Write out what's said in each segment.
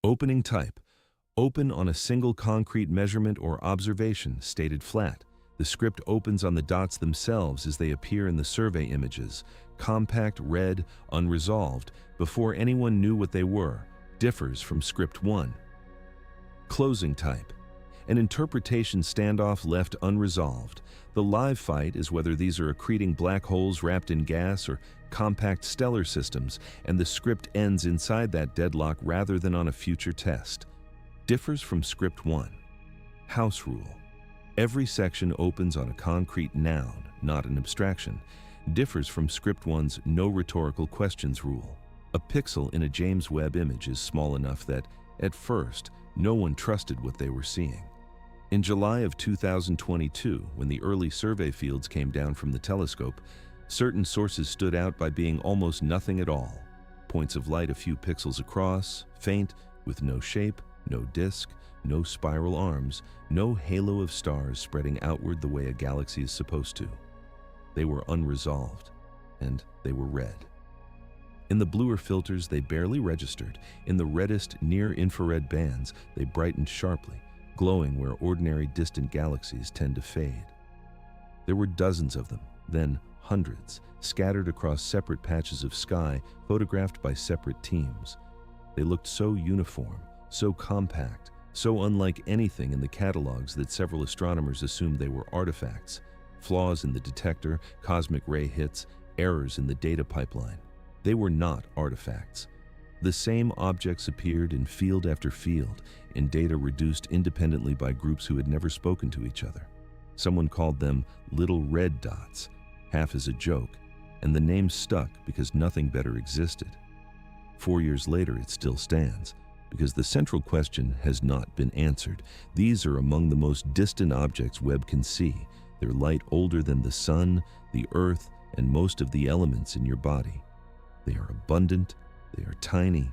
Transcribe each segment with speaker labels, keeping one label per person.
Speaker 1: Opening type. Open on a single concrete measurement or observation, stated flat. The script opens on the dots themselves as they appear in the survey images. Compact, red, unresolved, before anyone knew what they were. Differs from script 1. Closing type. An interpretation standoff left unresolved. The live fight is whether these are accreting black holes wrapped in gas or compact stellar systems, and the script ends inside that deadlock rather than on a future test. Differs from script 1. House rule. Every section opens on a concrete noun, not an abstraction. Differs from script 1's no rhetorical questions rule. A pixel in a James Webb image is small enough that, at first, no one trusted what they were seeing. In July of 2022, when the early survey fields came down from the telescope, certain sources stood out by being almost nothing at all. Points of light a few pixels across, faint, with no shape, no disk, no spiral arms, no halo of stars spreading outward the way a galaxy is supposed to. They were unresolved, and they were red. In the bluer filters, they barely registered. In the reddest near-infrared bands, they brightened sharply, glowing where ordinary distant galaxies tend to fade. There were dozens of them, then hundreds, scattered across separate patches of sky, photographed by separate teams. They looked so uniform, so compact, so unlike anything in the catalogs that several astronomers assumed they were artifacts. Flaws in the detector, cosmic ray hits, errors in the data pipeline. They were not artifacts. The same objects appeared in field after field, in data reduced independently by groups who had never spoken to each other. Someone called them little red dots, half as a joke, and the name stuck because nothing better existed. 4 years later, it still stands, because the central question has not been answered. These are among the most distant objects Webb can see, their light older than the sun, the earth, and most of the elements in your body. They are abundant, they are tiny,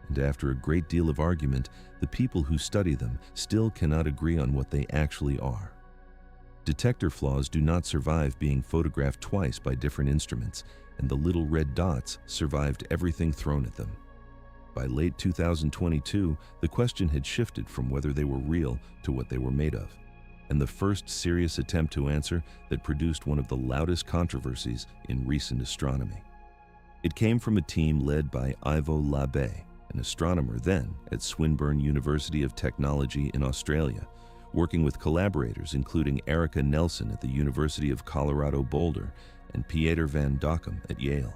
Speaker 1: and after a great deal of argument, the people who study them still cannot agree on what they actually are. Detector flaws do not survive being photographed twice by different instruments, and the little red dots survived everything thrown at them. By late 2022, the question had shifted from whether they were real to what they were made of, and the first serious attempt to answer that produced one of the loudest controversies in recent astronomy. It came from a team led by Ivo Labbé, an astronomer then at Swinburne University of Technology in Australia, working with collaborators including Erica Nelson at the University of Colorado Boulder and Pieter van Dokkum at Yale.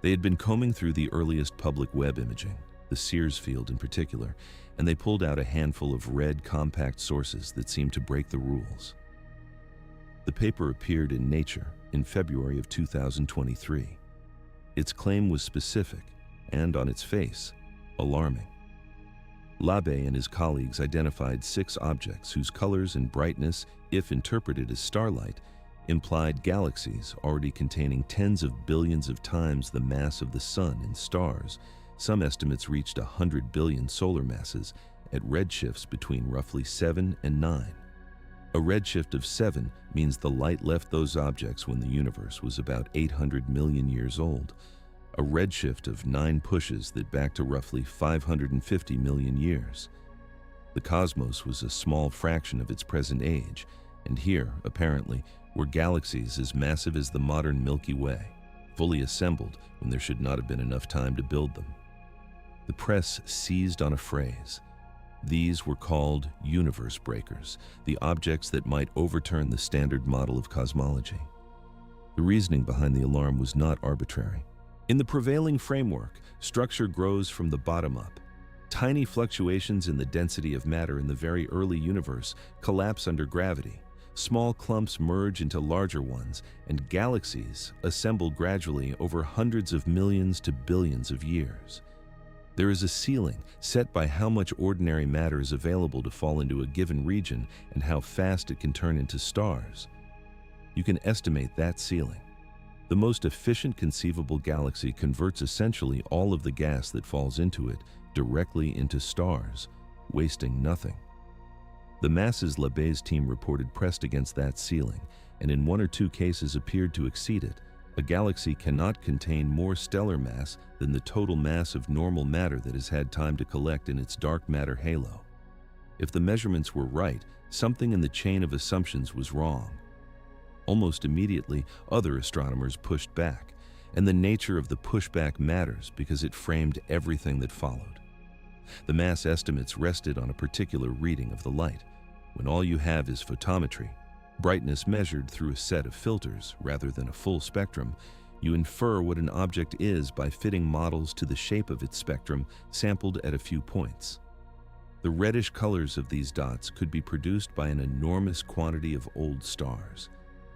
Speaker 1: They had been combing through the earliest public Webb imaging, the Sears field in particular, and they pulled out a handful of red compact sources that seemed to break the rules. The paper appeared in Nature in February of 2023. Its claim was specific and, on its face, alarming. Labbé and his colleagues identified 6 objects whose colors and brightness, if interpreted as starlight, implied galaxies already containing tens of billions of times the mass of the Sun in stars. Some estimates reached 100 billion solar masses at redshifts between roughly 7 and 9. A redshift of 7 means the light left those objects when the universe was about 800 million years old. A redshift of 9 pushes that back to roughly 550 million years. The cosmos was a small fraction of its present age, and here, apparently, were galaxies as massive as the modern Milky Way, fully assembled when there should not have been enough time to build them. The press seized on a phrase. These were called universe breakers, the objects that might overturn the standard model of cosmology. The reasoning behind the alarm was not arbitrary. In the prevailing framework, structure grows from the bottom up. Tiny fluctuations in the density of matter in the very early universe collapse under gravity. Small clumps merge into larger ones, and galaxies assemble gradually over hundreds of millions to billions of years. There is a ceiling set by how much ordinary matter is available to fall into a given region and how fast it can turn into stars. You can estimate that ceiling. The most efficient conceivable galaxy converts essentially all of the gas that falls into it directly into stars, wasting nothing. The masses Labbé's team reported pressed against that ceiling, and in 1 or 2 cases appeared to exceed it, A galaxy cannot contain more stellar mass than the total mass of normal matter that has had time to collect in its dark matter halo. If the measurements were right, something in the chain of assumptions was wrong. Almost immediately, other astronomers pushed back, and the nature of the pushback matters because it framed everything that followed. The mass estimates rested on a particular reading of the light, when all you have is photometry, brightness measured through a set of filters rather than a full spectrum. You infer what an object is by fitting models to the shape of its spectrum sampled at a few points. The reddish colors of these dots could be produced by an enormous quantity of old stars.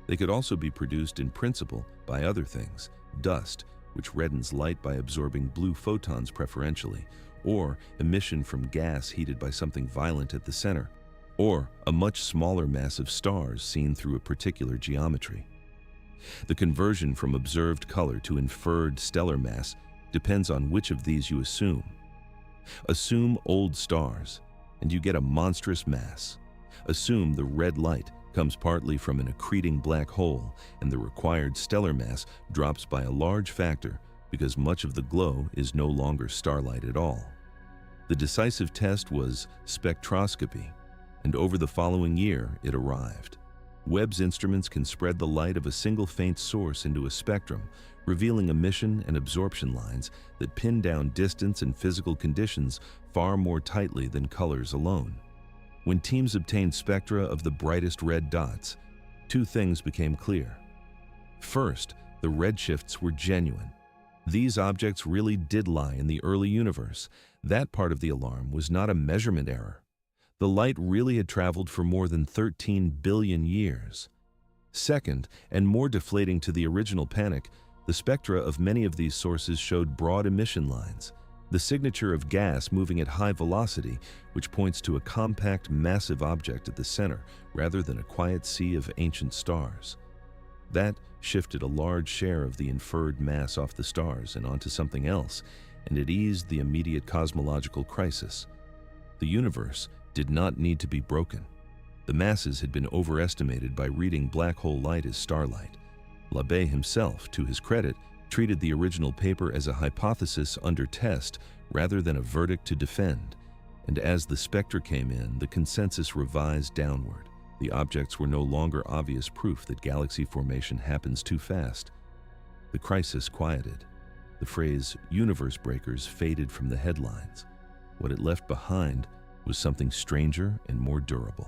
Speaker 1: They could also be produced in principle by other things, dust, which reddens light by absorbing blue photons preferentially, or emission from gas heated by something violent at the center, or a much smaller mass of stars seen through a particular geometry. The conversion from observed color to inferred stellar mass depends on which of these you assume. Assume old stars, and you get a monstrous mass. Assume the red light comes partly from an accreting black hole, and the required stellar mass drops by a large factor because much of the glow is no longer starlight at all. The decisive test was spectroscopy, and over the following year it arrived. Webb's instruments can spread the light of a single faint source into a spectrum, revealing emission and absorption lines that pin down distance and physical conditions far more tightly than colors alone. When teams obtained spectra of the brightest red dots, two things became clear. First, the redshifts were genuine. These objects really did lie in the early universe. That part of the alarm was not a measurement error. The light really had traveled for more than 13 billion years. Second, and more deflating to the original panic, the spectra of many of these sources showed broad emission lines, the signature of gas moving at high velocity, which points to a compact, massive object at the center rather than a quiet sea of ancient stars. That shifted a large share of the inferred mass off the stars and onto something else, and it eased the immediate cosmological crisis. The universe did not need to be broken. The masses had been overestimated by reading black hole light as starlight. Labbé himself, to his credit, treated the original paper as a hypothesis under test rather than a verdict to defend, and as the spectra came in, the consensus revised downward. The objects were no longer obvious proof that galaxy formation happens too fast. The crisis quieted. The phrase "universe breakers" faded from the headlines. What it left behind was something stranger and more durable.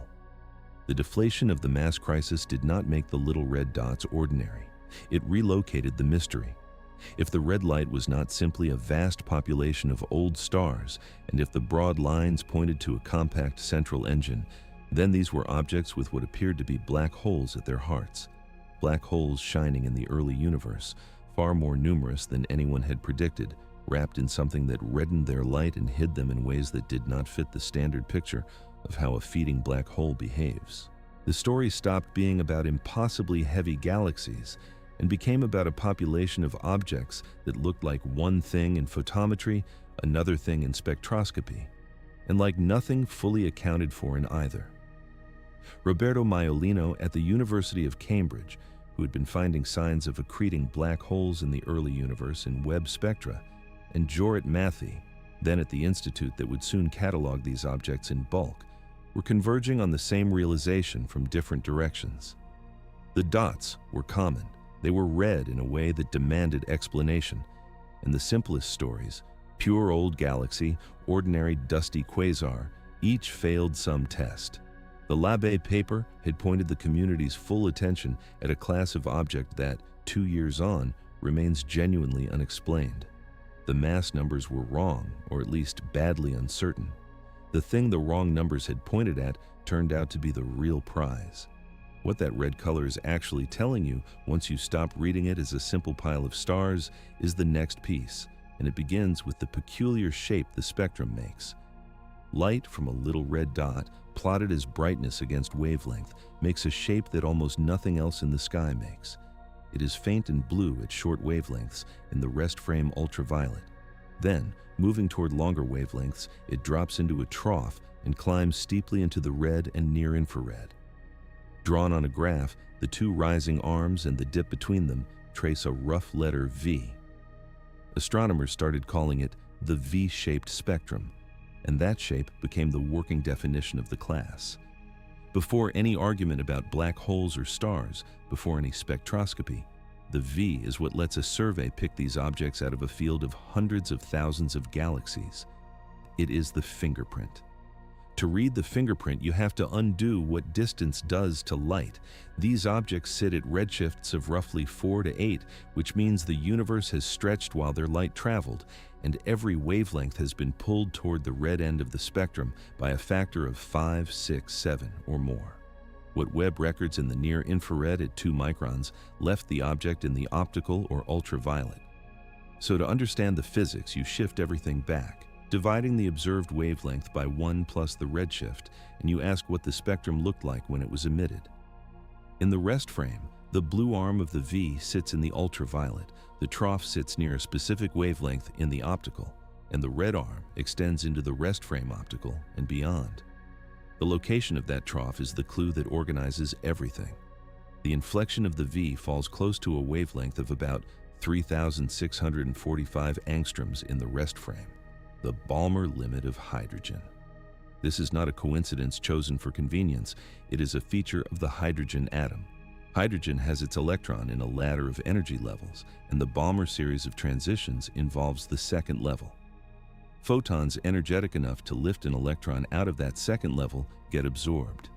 Speaker 1: The deflation of the mass crisis did not make the little red dots ordinary. It relocated the mystery. If the red light was not simply a vast population of old stars, and if the broad lines pointed to a compact central engine, then these were objects with what appeared to be black holes at their hearts. Black holes shining in the early universe, far more numerous than anyone had predicted, wrapped in something that reddened their light and hid them in ways that did not fit the standard picture of how a feeding black hole behaves. The story stopped being about impossibly heavy galaxies and became about a population of objects that looked like one thing in photometry, another thing in spectroscopy, and like nothing fully accounted for in either. Roberto Maiolino at the University of Cambridge, who had been finding signs of accreting black holes in the early universe in Webb spectra, and Jorrit Matthey, then at the institute that would soon catalog these objects in bulk, were converging on the same realization from different directions. The dots were common. They were red in a way that demanded explanation, and the simplest stories, pure old galaxy, ordinary dusty quasar, each failed some test. The Labbé paper had pointed the community's full attention at a class of object that, 2 years on, remains genuinely unexplained. The mass numbers were wrong, or at least badly uncertain. The thing the wrong numbers had pointed at turned out to be the real prize. What that red color is actually telling you, once you stop reading it as a simple pile of stars, is the next piece, and it begins with the peculiar shape the spectrum makes. Light from a little red dot, plotted as brightness against wavelength, makes a shape that almost nothing else in the sky makes. It is faint and blue at short wavelengths in the rest frame ultraviolet. Then, moving toward longer wavelengths, it drops into a trough and climbs steeply into the red and near infrared. Drawn on a graph, the two rising arms and the dip between them trace a rough letter V. Astronomers started calling it the V-shaped spectrum, and that shape became the working definition of the class. Before any argument about black holes or stars, before any spectroscopy, the V is what lets a survey pick these objects out of a field of hundreds of thousands of galaxies. It is the fingerprint. To read the fingerprint, you have to undo what distance does to light. These objects sit at redshifts of roughly 4 to 8, which means the universe has stretched while their light traveled, and every wavelength has been pulled toward the red end of the spectrum by a factor of 5, 6, 7, or more. What Webb records in the near-infrared at 2 microns left the object in the optical or ultraviolet. So to understand the physics, you shift everything back, dividing the observed wavelength by 1 plus the redshift, and you ask what the spectrum looked like when it was emitted. In the rest frame, the blue arm of the V sits in the ultraviolet, the trough sits near a specific wavelength in the optical, and the red arm extends into the rest frame optical and beyond. The location of that trough is the clue that organizes everything. The inflection of the V falls close to a wavelength of about 3,645 angstroms in the rest frame, the Balmer limit of hydrogen. This is not a coincidence chosen for convenience. It is a feature of the hydrogen atom. Hydrogen has its electron in a ladder of energy levels, and the Balmer series of transitions involves the second level. Photons energetic enough to lift an electron out of that second level get absorbed.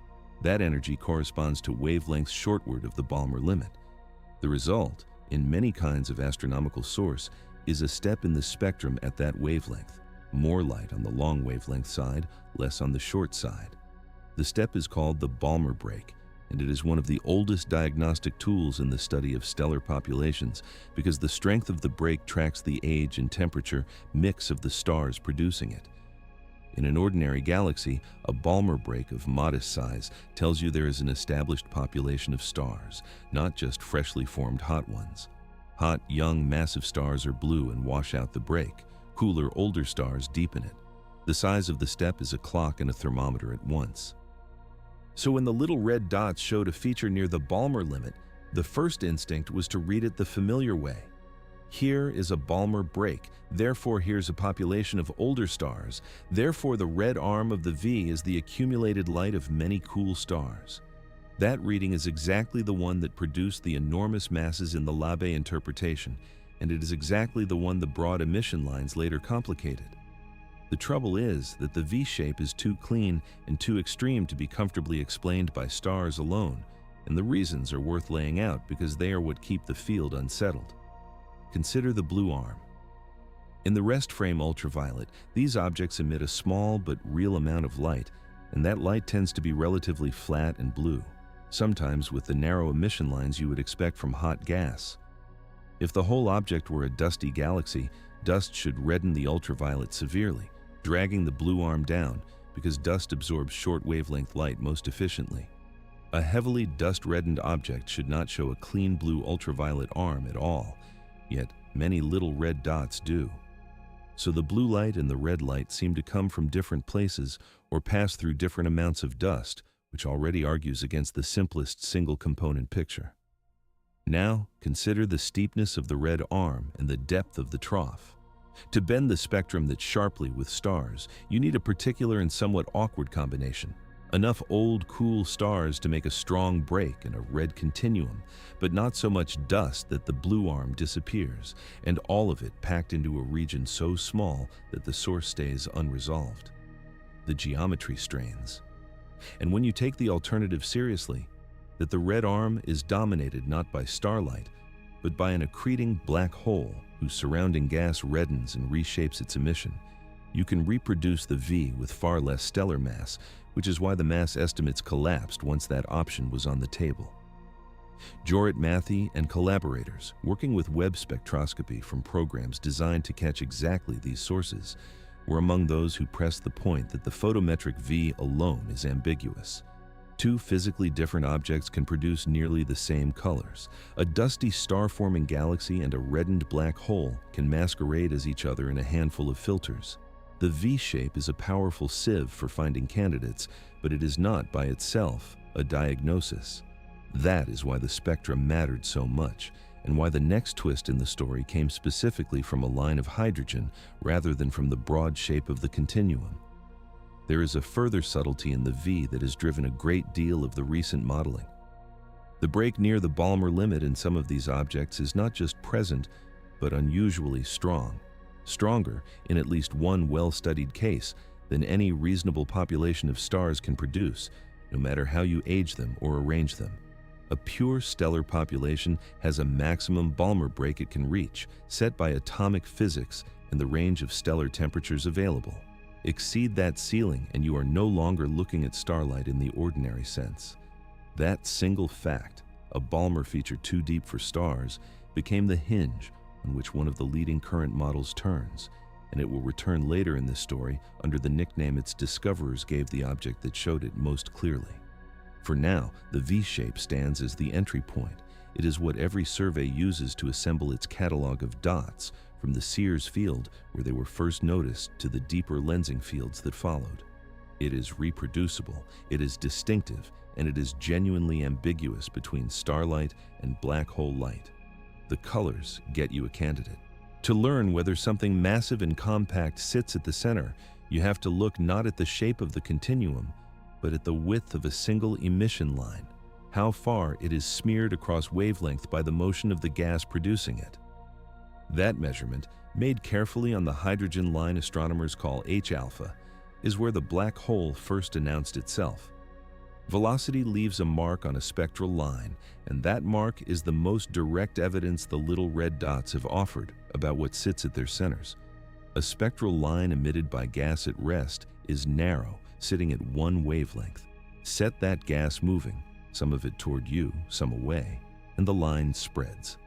Speaker 1: That energy corresponds to wavelengths shortward of the Balmer limit. The result, in many kinds of astronomical source, is a step in the spectrum at that wavelength. More light on the long wavelength side, less on the short side. The step is called the Balmer break, and it is one of the oldest diagnostic tools in the study of stellar populations because the strength of the break tracks the age and temperature mix of the stars producing it. In an ordinary galaxy, a Balmer break of modest size tells you there is an established population of stars, not just freshly formed hot ones. Hot, young, massive stars are blue and wash out the break. Cooler, older stars deepen it. The size of the step is a clock and a thermometer at once. So when the little red dots showed a feature near the Balmer limit, the first instinct was to read it the familiar way. Here is a Balmer break, therefore here's a population of older stars, therefore the red arm of the V is the accumulated light of many cool stars. That reading is exactly the one that produced the enormous masses in the Labe interpretation, and it is exactly the one the broad emission lines later complicated. The trouble is that the V-shape is too clean and too extreme to be comfortably explained by stars alone, and the reasons are worth laying out because they are what keep the field unsettled. Consider the blue arm. In the rest frame ultraviolet, these objects emit a small but real amount of light, and that light tends to be relatively flat and blue, sometimes with the narrow emission lines you would expect from hot gas. If the whole object were a dusty galaxy, dust should redden the ultraviolet severely, dragging the blue arm down because dust absorbs short wavelength light most efficiently. A heavily dust-reddened object should not show a clean blue ultraviolet arm at all, yet many little red dots do. So the blue light and the red light seem to come from different places or pass through different amounts of dust, which already argues against the simplest single-component picture. Now, consider the steepness of the red arm and the depth of the trough. To bend the spectrum that sharply with stars, you need a particular and somewhat awkward combination. Enough old, cool stars to make a strong break and a red continuum, but not so much dust that the blue arm disappears, and all of it packed into a region so small that the source stays unresolved. The geometry strains. And when you take the alternative seriously, that the red arm is dominated not by starlight, but by an accreting black hole whose surrounding gas reddens and reshapes its emission, you can reproduce the V with far less stellar mass, which is why the mass estimates collapsed once that option was on the table. Jorrit Matthey and collaborators, working with Webb spectroscopy from programs designed to catch exactly these sources, were among those who pressed the point that the photometric V alone is ambiguous. Two physically different objects can produce nearly the same colors. A dusty star-forming galaxy and a reddened black hole can masquerade as each other in a handful of filters. The V-shape is a powerful sieve for finding candidates, but it is not by itself a diagnosis. That is why the spectrum mattered so much, and why the next twist in the story came specifically from a line of hydrogen rather than from the broad shape of the continuum. There is a further subtlety in the V that has driven a great deal of the recent modeling. The break near the Balmer limit in some of these objects is not just present, but unusually strong. Stronger, in at least one well-studied case, than any reasonable population of stars can produce, no matter how you age them or arrange them. A pure stellar population has a maximum Balmer break it can reach, set by atomic physics and the range of stellar temperatures available. Exceed that ceiling and you are no longer looking at starlight in the ordinary sense. That single fact, a Balmer feature too deep for stars, became the hinge on which one of the leading current models turns, and it will return later in this story under the nickname its discoverers gave the object that showed it most clearly. For now, the V-shape stands as the entry point. It is what every survey uses to assemble its catalog of dots, from the Sears field where they were first noticed to the deeper lensing fields that followed. It is reproducible, it is distinctive, and it is genuinely ambiguous between starlight and black hole light. The colors get you a candidate. To learn whether something massive and compact sits at the center, you have to look not at the shape of the continuum, but at the width of a single emission line, how far it is smeared across wavelength by the motion of the gas producing it. That measurement, made carefully on the hydrogen line astronomers call H-alpha, is where the black hole first announced itself. Velocity leaves a mark on a spectral line, and that mark is the most direct evidence the little red dots have offered about what sits at their centers. A spectral line emitted by gas at rest is narrow, sitting at one wavelength. Set that gas moving, some of it toward you, some away, and the line spreads.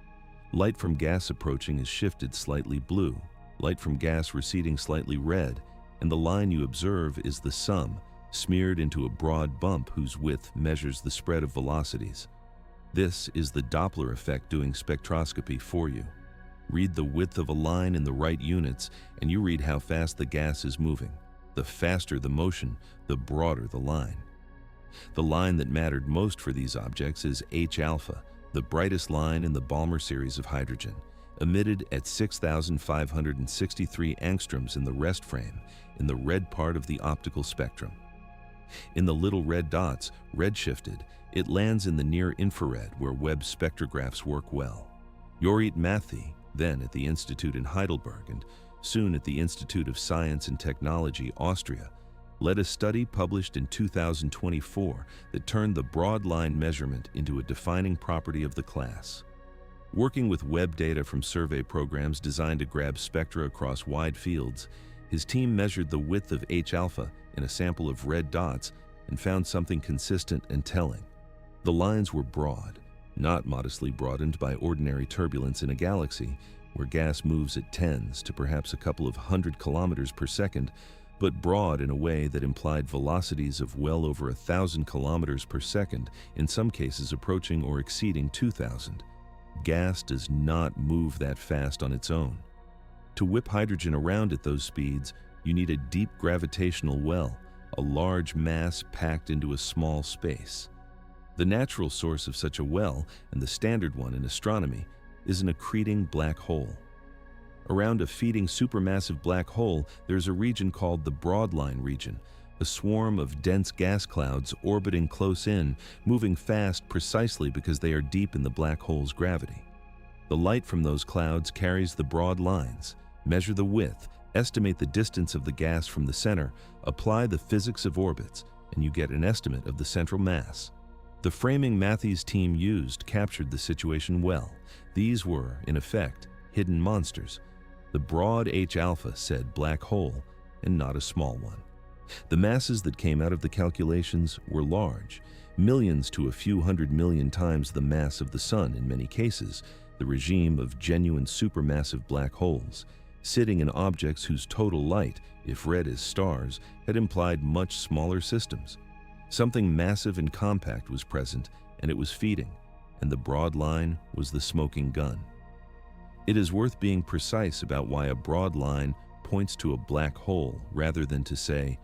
Speaker 1: Light from gas approaching is shifted slightly blue, light from gas receding slightly red, and the line you observe is the sum, smeared into a broad bump whose width measures the spread of velocities. This is the Doppler effect doing spectroscopy for you. Read the width of a line in the right units, and you read how fast the gas is moving. The faster the motion, the broader the line. The line that mattered most for these objects is H-alpha, the brightest line in the Balmer series of hydrogen, emitted at 6,563 angstroms in the rest frame, in the red part of the optical spectrum. In the little red dots, redshifted, it lands in the near-infrared where Webb spectrographs work well. Jorrit Matthey, then at the Institute in Heidelberg and soon at the Institute of Science and Technology, Austria, led a study published in 2024 that turned the broad line measurement into a defining property of the class. Working with Webb data from survey programs designed to grab spectra across wide fields, his team measured the width of H-alpha in a sample of red dots and found something consistent and telling. The lines were broad, not modestly broadened by ordinary turbulence in a galaxy, where gas moves at tens to perhaps a couple of 100 kilometers per second, but broad in a way that implied velocities of well over 1,000 kilometers per second, in some cases approaching or exceeding 2,000. Gas does not move that fast on its own. To whip hydrogen around at those speeds, you need a deep gravitational well, a large mass packed into a small space. The natural source of such a well, and the standard one in astronomy, is an accreting black hole. Around a feeding supermassive black hole, there's a region called the broadline region, a swarm of dense gas clouds orbiting close in, moving fast precisely because they are deep in the black hole's gravity. The light from those clouds carries the broad lines. Measure the width, estimate the distance of the gas from the center, apply the physics of orbits, and you get an estimate of the central mass. The framing Matthey's team used captured the situation well. These were, in effect, hidden monsters. The broad H-alpha said black hole, and not a small one. The masses that came out of the calculations were large, millions to a few 100 million times the mass of the Sun in many cases, the regime of genuine supermassive black holes, sitting in objects whose total light, if read as stars, had implied much smaller systems. Something massive and compact was present, and it was feeding, and the broad line was the smoking gun. It is worth being precise about why a broad line points to a black hole rather than to say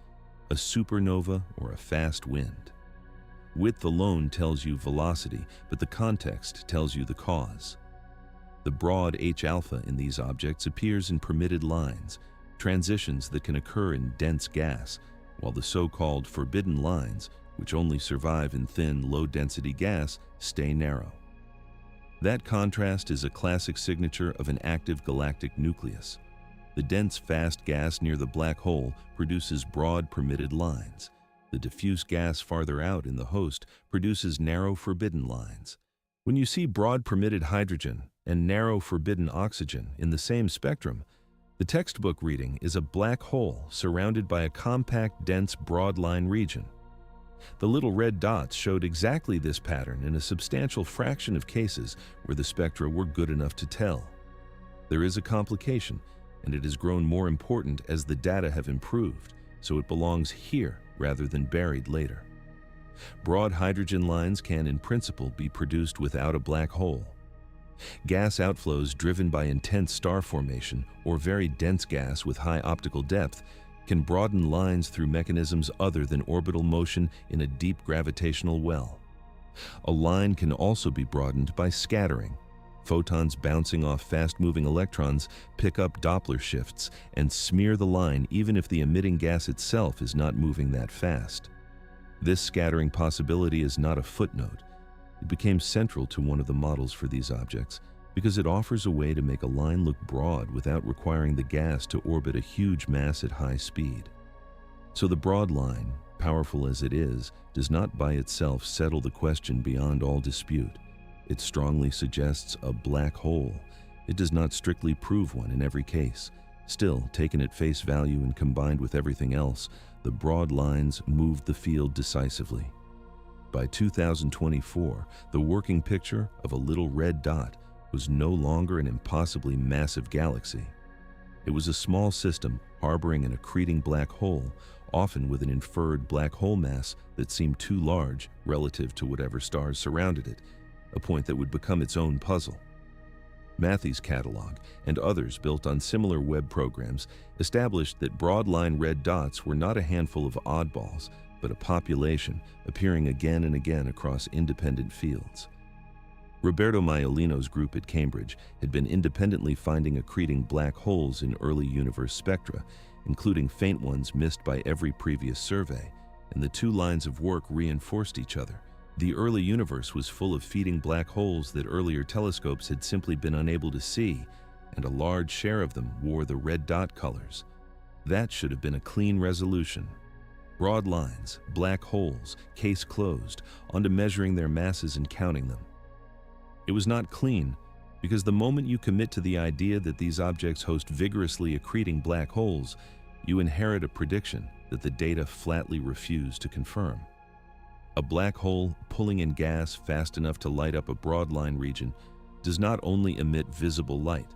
Speaker 1: a supernova or a fast wind. Width alone tells you velocity, but the context tells you the cause. The broad H-alpha in these objects appears in permitted lines, transitions that can occur in dense gas, while the so-called forbidden lines, which only survive in thin, low-density gas, stay narrow. That contrast is a classic signature of an active galactic nucleus. The dense, fast gas near the black hole produces broad, permitted lines. The diffuse gas farther out in the host produces narrow, forbidden lines. When you see broad, permitted hydrogen and narrow, forbidden oxygen in the same spectrum, the textbook reading is a black hole surrounded by a compact, dense, broad-line region. The little red dots showed exactly this pattern in a substantial fraction of cases where the spectra were good enough to tell. There is a complication, and it has grown more important as the data have improved, so it belongs here rather than buried later. Broad hydrogen lines can, in principle, be produced without a black hole. Gas outflows driven by intense star formation or very dense gas with high optical depth can broaden lines through mechanisms other than orbital motion in a deep gravitational well. A line can also be broadened by scattering. Photons bouncing off fast-moving electrons pick up Doppler shifts and smear the line even if the emitting gas itself is not moving that fast. This scattering possibility is not a footnote. It became central to one of the models for these objects because it offers a way to make a line look broad without requiring the gas to orbit a huge mass at high speed. So the broad line, powerful as it is, does not by itself settle the question beyond all dispute. It strongly suggests a black hole. It does not strictly prove one in every case. Still, taken at face value and combined with everything else, the broad lines moved the field decisively. By 2024, the working picture of a little red dot was no longer an impossibly massive galaxy. It was a small system harboring an accreting black hole, often with an inferred black hole mass that seemed too large relative to whatever stars surrounded it, a point that would become its own puzzle. Matthey's catalog and others built on similar Webb programs established that broad-line red dots were not a handful of oddballs, but a population appearing again and again across independent fields. Roberto Maiolino's group at Cambridge had been independently finding accreting black holes in early universe spectra, including faint ones missed by every previous survey, and the two lines of work reinforced each other. The early universe was full of feeding black holes that earlier telescopes had simply been unable to see, and a large share of them wore the red dot colors. That should have been a clean resolution. Broad lines, black holes, case closed, onto measuring their masses and counting them. It was not clean, because the moment you commit to the idea that these objects host vigorously accreting black holes, you inherit a prediction that the data flatly refuse to confirm. A black hole pulling in gas fast enough to light up a broadline region does not only emit visible light.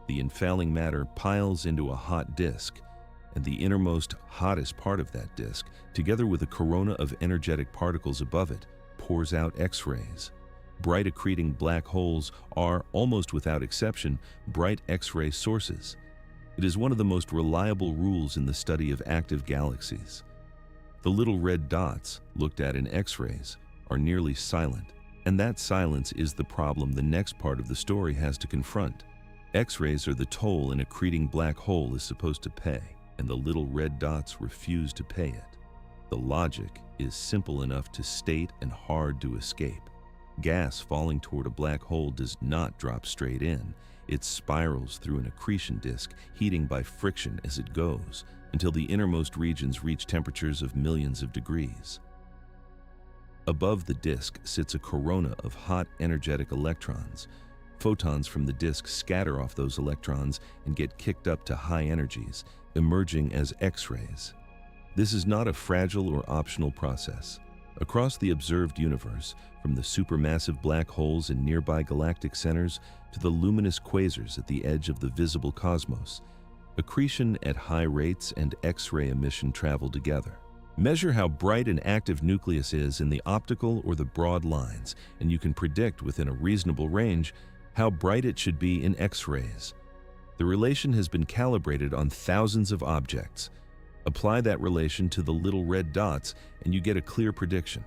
Speaker 1: The infalling matter piles into a hot disk, and the innermost, hottest part of that disk, together with a corona of energetic particles above it, pours out X-rays. Bright accreting black holes are, almost without exception, bright X-ray sources. It is one of the most reliable rules in the study of active galaxies. The little red dots, looked at in X-rays, are nearly silent, and that silence is the problem the next part of the story has to confront. X-rays are the toll an accreting black hole is supposed to pay, and the little red dots refuse to pay it. The logic is simple enough to state and hard to escape. Gas falling toward a black hole does not drop straight in. It spirals through an accretion disk, heating by friction as it goes, until the innermost regions reach temperatures of millions of degrees. Above the disk sits a corona of hot, energetic electrons. Photons from the disk scatter off those electrons and get kicked up to high energies, emerging as X-rays. This is not a fragile or optional process. Across the observed universe, from the supermassive black holes in nearby galactic centers to the luminous quasars at the edge of the visible cosmos, accretion at high rates and X-ray emission travel together. Measure how bright an active nucleus is in the optical or the broad lines, and you can predict within a reasonable range how bright it should be in X-rays. The relation has been calibrated on thousands of objects. Apply that relation to the little red dots and you get a clear prediction.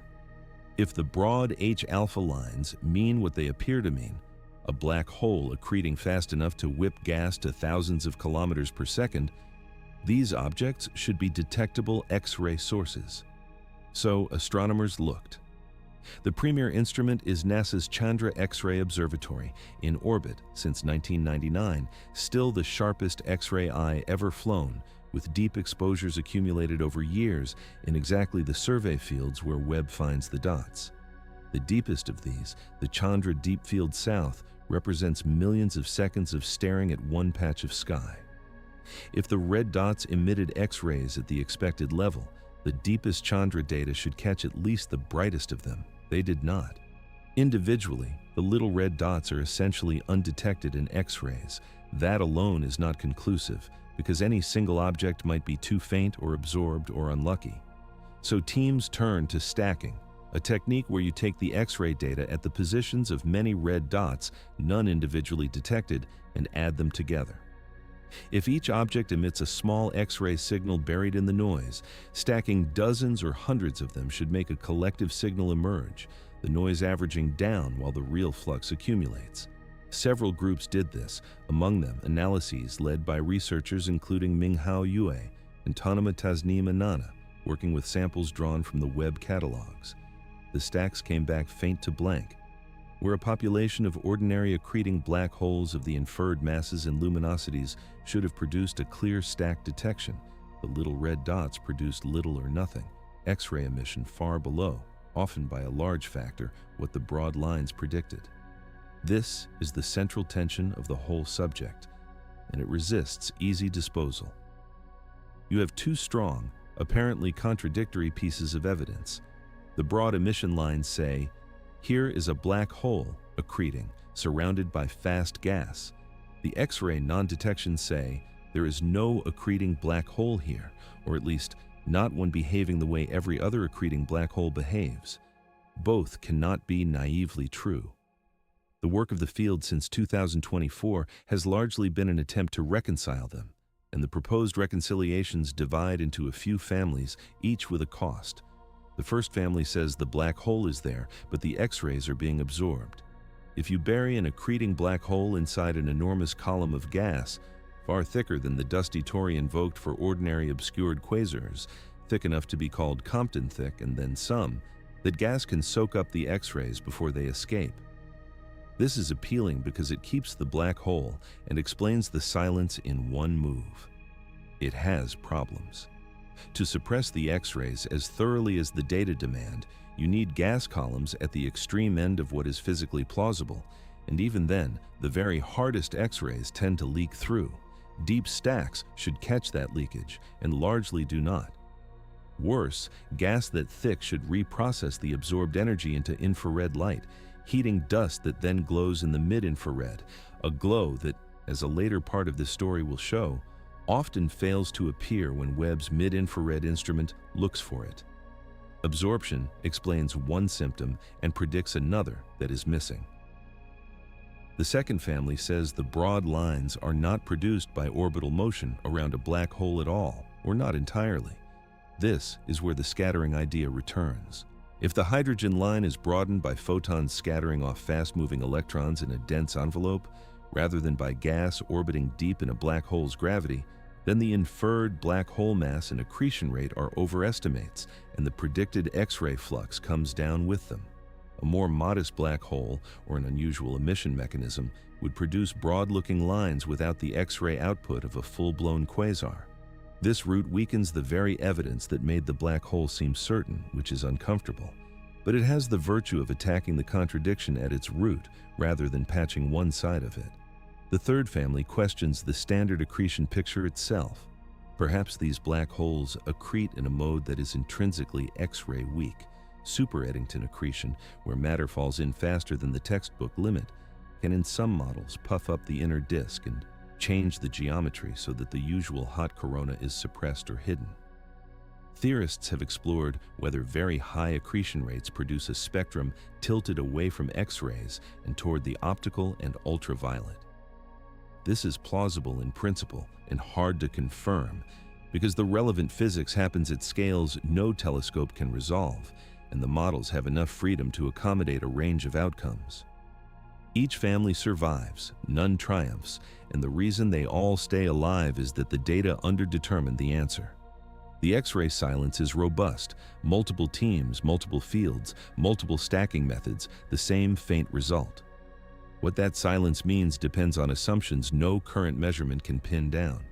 Speaker 1: If the broad H-alpha lines mean what they appear to mean, a black hole accreting fast enough to whip gas to thousands of kilometers per second, these objects should be detectable X-ray sources. So astronomers looked. The premier instrument is NASA's Chandra X-ray Observatory, in orbit since 1999, still the sharpest X-ray eye ever flown, with deep exposures accumulated over years in exactly the survey fields where Webb finds the dots. The deepest of these, the Chandra Deep Field South, represents millions of seconds of staring at one patch of sky. If the red dots emitted X-rays at the expected level, the deepest Chandra data should catch at least the brightest of them. They did not. Individually, the little red dots are essentially undetected in X-rays. That alone is not conclusive, because any single object might be too faint or absorbed or unlucky. So teams turn to stacking, a technique where you take the X-ray data at the positions of many red dots, none individually detected, and add them together. If each object emits a small X-ray signal buried in the noise, stacking dozens or hundreds of them should make a collective signal emerge, the noise averaging down while the real flux accumulates. Several groups did this, among them analyses led by researchers including Minghao Yue and Tanima Tasneem Anana, working with samples drawn from the Webb catalogs. The stacks came back faint to blank. Where a population of ordinary accreting black holes of the inferred masses and luminosities should have produced a clear stack detection, the little red dots produced little or nothing, X-ray emission far below, often by a large factor, what the broad lines predicted. This is the central tension of the whole subject, and it resists easy disposal. You have two strong, apparently contradictory pieces of evidence. The broad emission lines say, here is a black hole accreting, surrounded by fast gas. The X-ray non-detections say there is no accreting black hole here, or at least not one behaving the way every other accreting black hole behaves. Both cannot be naively true. The work of the field since 2024 has largely been an attempt to reconcile them, and the proposed reconciliations divide into a few families, each with a cost. The first family says the black hole is there, but the X-rays are being absorbed. If you bury an accreting black hole inside an enormous column of gas, far thicker than the dusty Tory invoked for ordinary obscured quasars, thick enough to be called Compton thick and then some, that gas can soak up the X-rays before they escape. This is appealing because it keeps the black hole and explains the silence in one move. It has problems. To suppress the X-rays as thoroughly as the data demand, you need gas columns at the extreme end of what is physically plausible, and even then, the very hardest X-rays tend to leak through. Deep stacks should catch that leakage, and largely do not. Worse, gas that thick should reprocess the absorbed energy into infrared light, heating dust that then glows in the mid-infrared, a glow that, as a later part of this story will show, often fails to appear when Webb's mid-infrared instrument looks for it. Absorption explains one symptom and predicts another that is missing. The second family says the broad lines are not produced by orbital motion around a black hole at all, or not entirely. This is where the scattering idea returns. If the hydrogen line is broadened by photons scattering off fast-moving electrons in a dense envelope, rather than by gas orbiting deep in a black hole's gravity, then the inferred black hole mass and accretion rate are overestimates, and the predicted X-ray flux comes down with them. A more modest black hole, or an unusual emission mechanism, would produce broad-looking lines without the X-ray output of a full-blown quasar. This route weakens the very evidence that made the black hole seem certain, which is uncomfortable. But it has the virtue of attacking the contradiction at its root, rather than patching one side of it. The third family questions the standard accretion picture itself. Perhaps these black holes accrete in a mode that is intrinsically X-ray weak. Super Eddington accretion, where matter falls in faster than the textbook limit, can in some models puff up the inner disk and change the geometry so that the usual hot corona is suppressed or hidden. Theorists have explored whether very high accretion rates produce a spectrum tilted away from X-rays and toward the optical and ultraviolet. This is plausible in principle and hard to confirm because the relevant physics happens at scales no telescope can resolve, and the models have enough freedom to accommodate a range of outcomes. Each family survives, none triumphs, and the reason they all stay alive is that the data underdetermined the answer. The X-ray silence is robust, multiple teams, multiple fields, multiple stacking methods, the same faint result. What that silence means depends on assumptions no current measurement can pin down.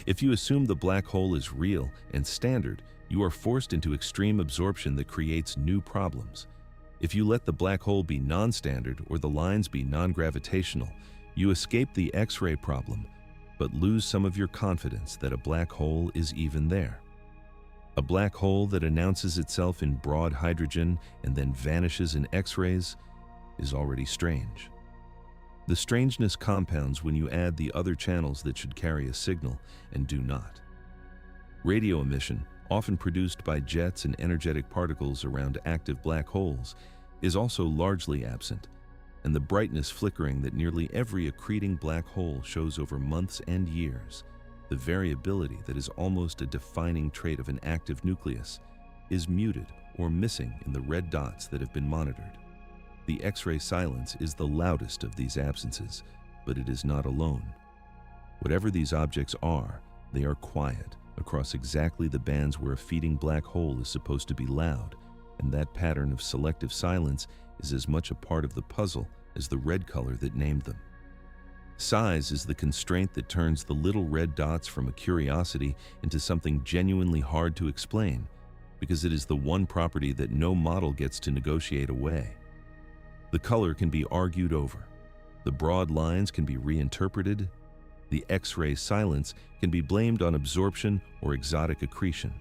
Speaker 1: If you assume the black hole is real and standard, you are forced into extreme absorption that creates new problems. If you let the black hole be non-standard or the lines be non-gravitational, you escape the X-ray problem, but lose some of your confidence that a black hole is even there. A black hole that announces itself in broad hydrogen and then vanishes in X-rays is already strange. The strangeness compounds when you add the other channels that should carry a signal and do not. Radio emission, often produced by jets and energetic particles around active black holes, is also largely absent, and the brightness flickering that nearly every accreting black hole shows over months and years, the variability that is almost a defining trait of an active nucleus, is muted or missing in the red dots that have been monitored. The X-ray silence is the loudest of these absences, but it is not alone. Whatever these objects are, they are quiet across exactly the bands where a feeding black hole is supposed to be loud, and that pattern of selective silence is as much a part of the puzzle as the red color that named them. Size is the constraint that turns the little red dots from a curiosity into something genuinely hard to explain, because it is the one property that no model gets to negotiate away. The color can be argued over. The broad lines can be reinterpreted. The X-ray silence can be blamed on absorption or exotic accretion.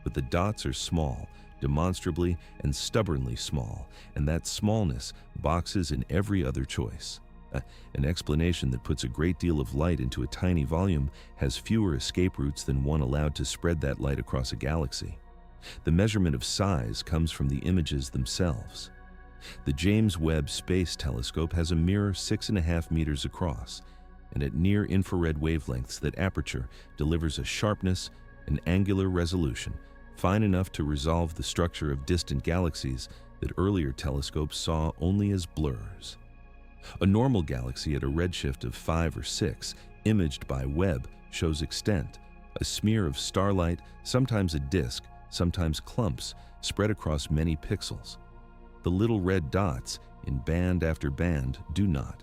Speaker 1: But the dots are small, demonstrably and stubbornly small, and that smallness boxes in every other choice. An explanation that puts a great deal of light into a tiny volume has fewer escape routes than one allowed to spread that light across a galaxy. The measurement of size comes from the images themselves. The James Webb Space Telescope has a mirror 6.5 meters across, and at near-infrared wavelengths that aperture delivers a sharpness and angular resolution fine enough to resolve the structure of distant galaxies that earlier telescopes saw only as blurs. A normal galaxy at a redshift of 5 or 6, imaged by Webb, shows extent, a smear of starlight, sometimes a disk, sometimes clumps, spread across many pixels. The little red dots, in band after band, do not.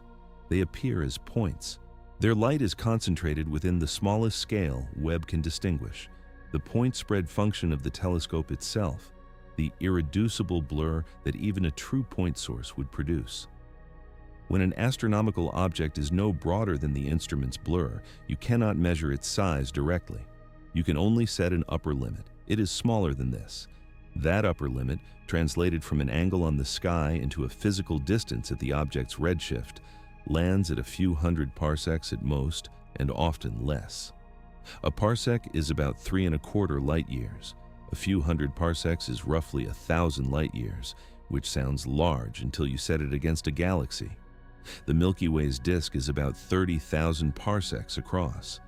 Speaker 1: They appear as points. Their light is concentrated within the smallest scale Webb can distinguish, the point spread function of the telescope itself, the irreducible blur that even a true point source would produce. When an astronomical object is no broader than the instrument's blur, you cannot measure its size directly. You can only set an upper limit. It is smaller than this. That upper limit, translated from an angle on the sky into a physical distance at the object's redshift, lands at a few hundred parsecs at most, and often less. A parsec is about 3¼ light years. A few hundred parsecs is roughly 1,000 light years, which sounds large until you set it against a galaxy. The Milky Way's disk is about 30,000 parsecs across.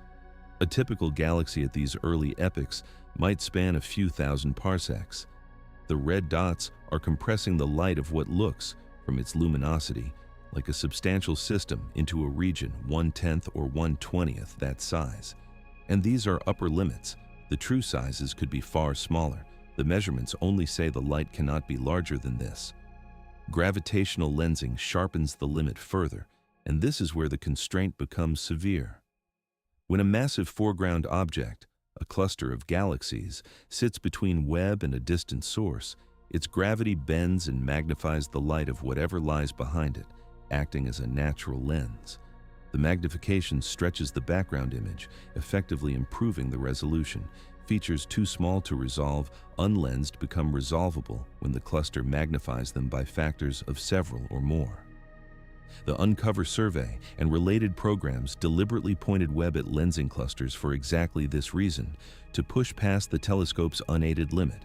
Speaker 1: A typical galaxy at these early epochs might span a few thousand parsecs. The red dots are compressing the light of what looks, from its luminosity, like a substantial system into a region 1/10 or 1/20 that size. And these are upper limits. The true sizes could be far smaller. The measurements only say the light cannot be larger than this. Gravitational lensing sharpens the limit further, and this is where the constraint becomes severe. When a massive foreground object, a cluster of galaxies, sits between Webb and a distant source, its gravity bends and magnifies the light of whatever lies behind it, acting as a natural lens. The magnification stretches the background image, effectively improving the resolution. Features too small to resolve, unlensed, become resolvable when the cluster magnifies them by factors of several or more. The Uncover survey and related programs deliberately pointed Webb at lensing clusters for exactly this reason, to push past the telescope's unaided limit.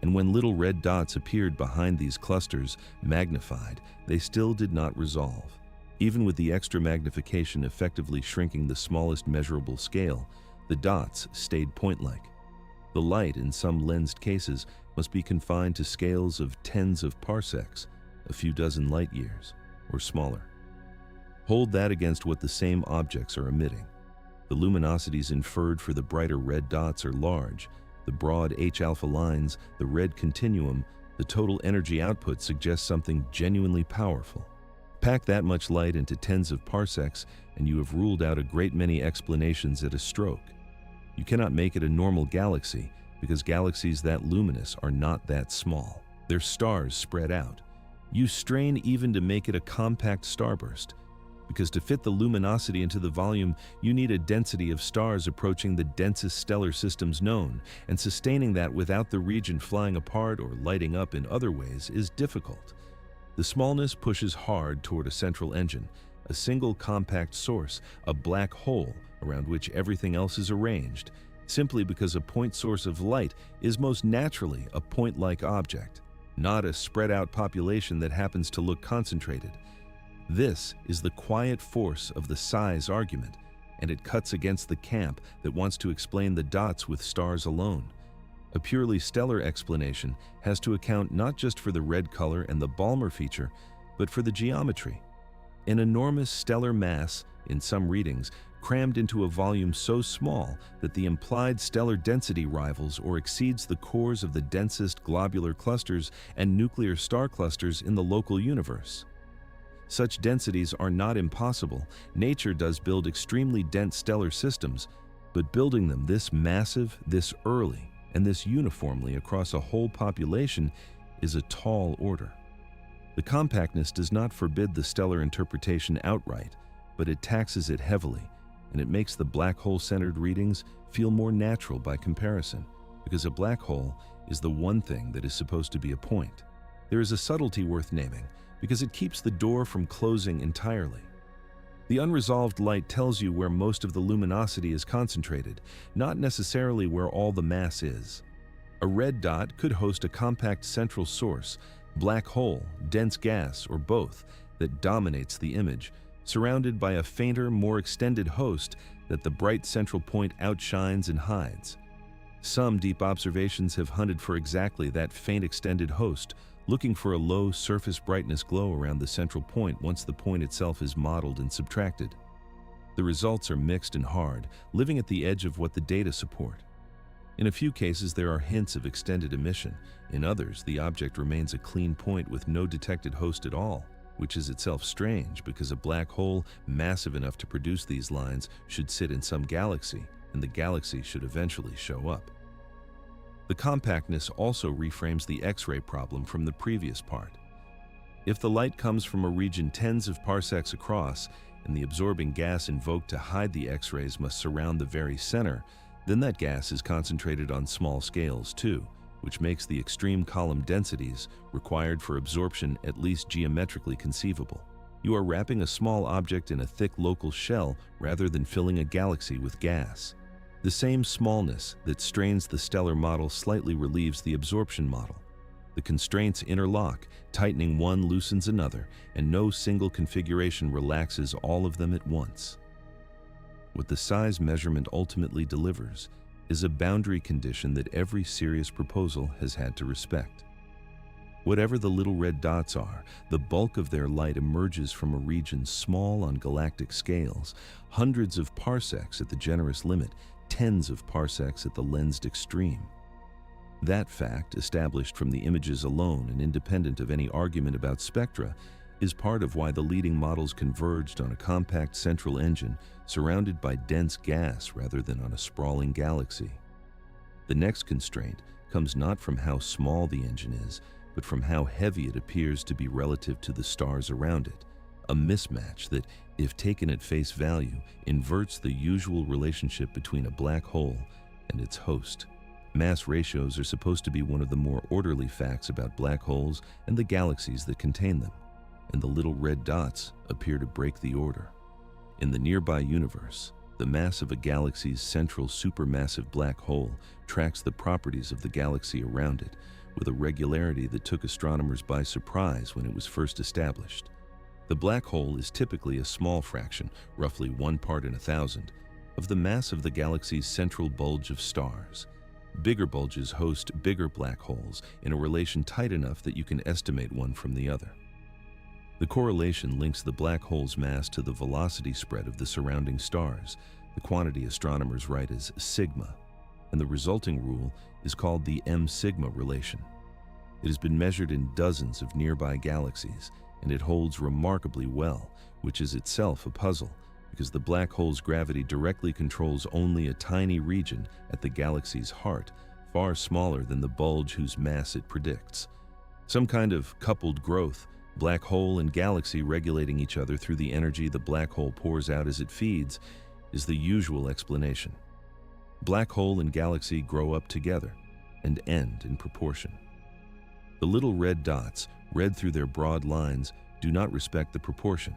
Speaker 1: And when little red dots appeared behind these clusters, magnified, they still did not resolve. Even with the extra magnification effectively shrinking the smallest measurable scale, the dots stayed point-like. The light, in some lensed cases, must be confined to scales of tens of parsecs, a few dozen light years. or smaller. Hold that against what the same objects are emitting. The luminosities inferred for the brighter red dots are large. The broad H-alpha lines, the red continuum, the total energy output suggests something genuinely powerful. Pack that much light into tens of parsecs, and you have ruled out a great many explanations at a stroke. You cannot make it a normal galaxy, because galaxies that luminous are not that small. They're stars spread out. You strain even to make it a compact starburst, because to fit the luminosity into the volume, you need a density of stars approaching the densest stellar systems known, and sustaining that without the region flying apart or lighting up in other ways is difficult. The smallness pushes hard toward a central engine, a single compact source, a black hole around which everything else is arranged, simply because a point source of light is most naturally a point-like object, not a spread-out population that happens to look concentrated. This is the quiet force of the size argument, and it cuts against the camp that wants to explain the dots with stars alone. A purely stellar explanation has to account not just for the red color and the Balmer feature, but for the geometry. An enormous stellar mass, in some readings, crammed into a volume so small that the implied stellar density rivals or exceeds the cores of the densest globular clusters and nuclear star clusters in the local universe. Such densities are not impossible. Nature does build extremely dense stellar systems, but building them this massive, this early, and this uniformly across a whole population is a tall order. The compactness does not forbid the stellar interpretation outright, but it taxes it heavily, and it makes the black hole-centered readings feel more natural by comparison, because a black hole is the one thing that is supposed to be a point. There is a subtlety worth naming, because it keeps the door from closing entirely. The unresolved light tells you where most of the luminosity is concentrated, not necessarily where all the mass is. A red dot could host a compact central source, black hole, dense gas, or both, that dominates the image, surrounded by a fainter, more extended host that the bright central point outshines and hides. Some deep observations have hunted for exactly that faint extended host, looking for a low surface brightness glow around the central point once the point itself is modeled and subtracted. The results are mixed and hard, living at the edge of what the data support. In a few cases, there are hints of extended emission. In others, the object remains a clean point with no detected host at all, which is itself strange because a black hole massive enough to produce these lines should sit in some galaxy, and the galaxy should eventually show up. The compactness also reframes the X-ray problem from the previous part. If the light comes from a region tens of parsecs across, and the absorbing gas invoked to hide the X-rays must surround the very center, then that gas is concentrated on small scales too, which makes the extreme column densities required for absorption at least geometrically conceivable. You are wrapping a small object in a thick local shell rather than filling a galaxy with gas. The same smallness that strains the stellar model slightly relieves the absorption model. The constraints interlock, tightening one loosens another, and no single configuration relaxes all of them at once. What the size measurement ultimately delivers is a boundary condition that every serious proposal has had to respect. Whatever the little red dots are, the bulk of their light emerges from a region small on galactic scales, hundreds of parsecs at the generous limit, tens of parsecs at the lensed extreme. That fact, established from the images alone and independent of any argument about spectra, is part of why the leading models converged on a compact central engine surrounded by dense gas rather than on a sprawling galaxy. The next constraint comes not from how small the engine is, but from how heavy it appears to be relative to the stars around it, a mismatch that, if taken at face value, inverts the usual relationship between a black hole and its host. Mass ratios are supposed to be one of the more orderly facts about black holes and the galaxies that contain them, and the little red dots appear to break the order. In the nearby universe, the mass of a galaxy's central supermassive black hole tracks the properties of the galaxy around it with a regularity that took astronomers by surprise when it was first established. The black hole is typically a small fraction, roughly 1 part in 1,000, of the mass of the galaxy's central bulge of stars. Bigger bulges host bigger black holes in a relation tight enough that you can estimate one from the other. The correlation links the black hole's mass to the velocity spread of the surrounding stars, the quantity astronomers write as sigma, and the resulting rule is called the m-sigma relation. It has been measured in dozens of nearby galaxies, and it holds remarkably well, which is itself a puzzle, because the black hole's gravity directly controls only a tiny region at the galaxy's heart, far smaller than the bulge whose mass it predicts. Some kind of coupled growth, black hole and galaxy regulating each other through the energy the black hole pours out as it feeds, is the usual explanation. Black hole and galaxy grow up together and end in proportion. The little red dots, read through their broad lines, do not respect the proportion.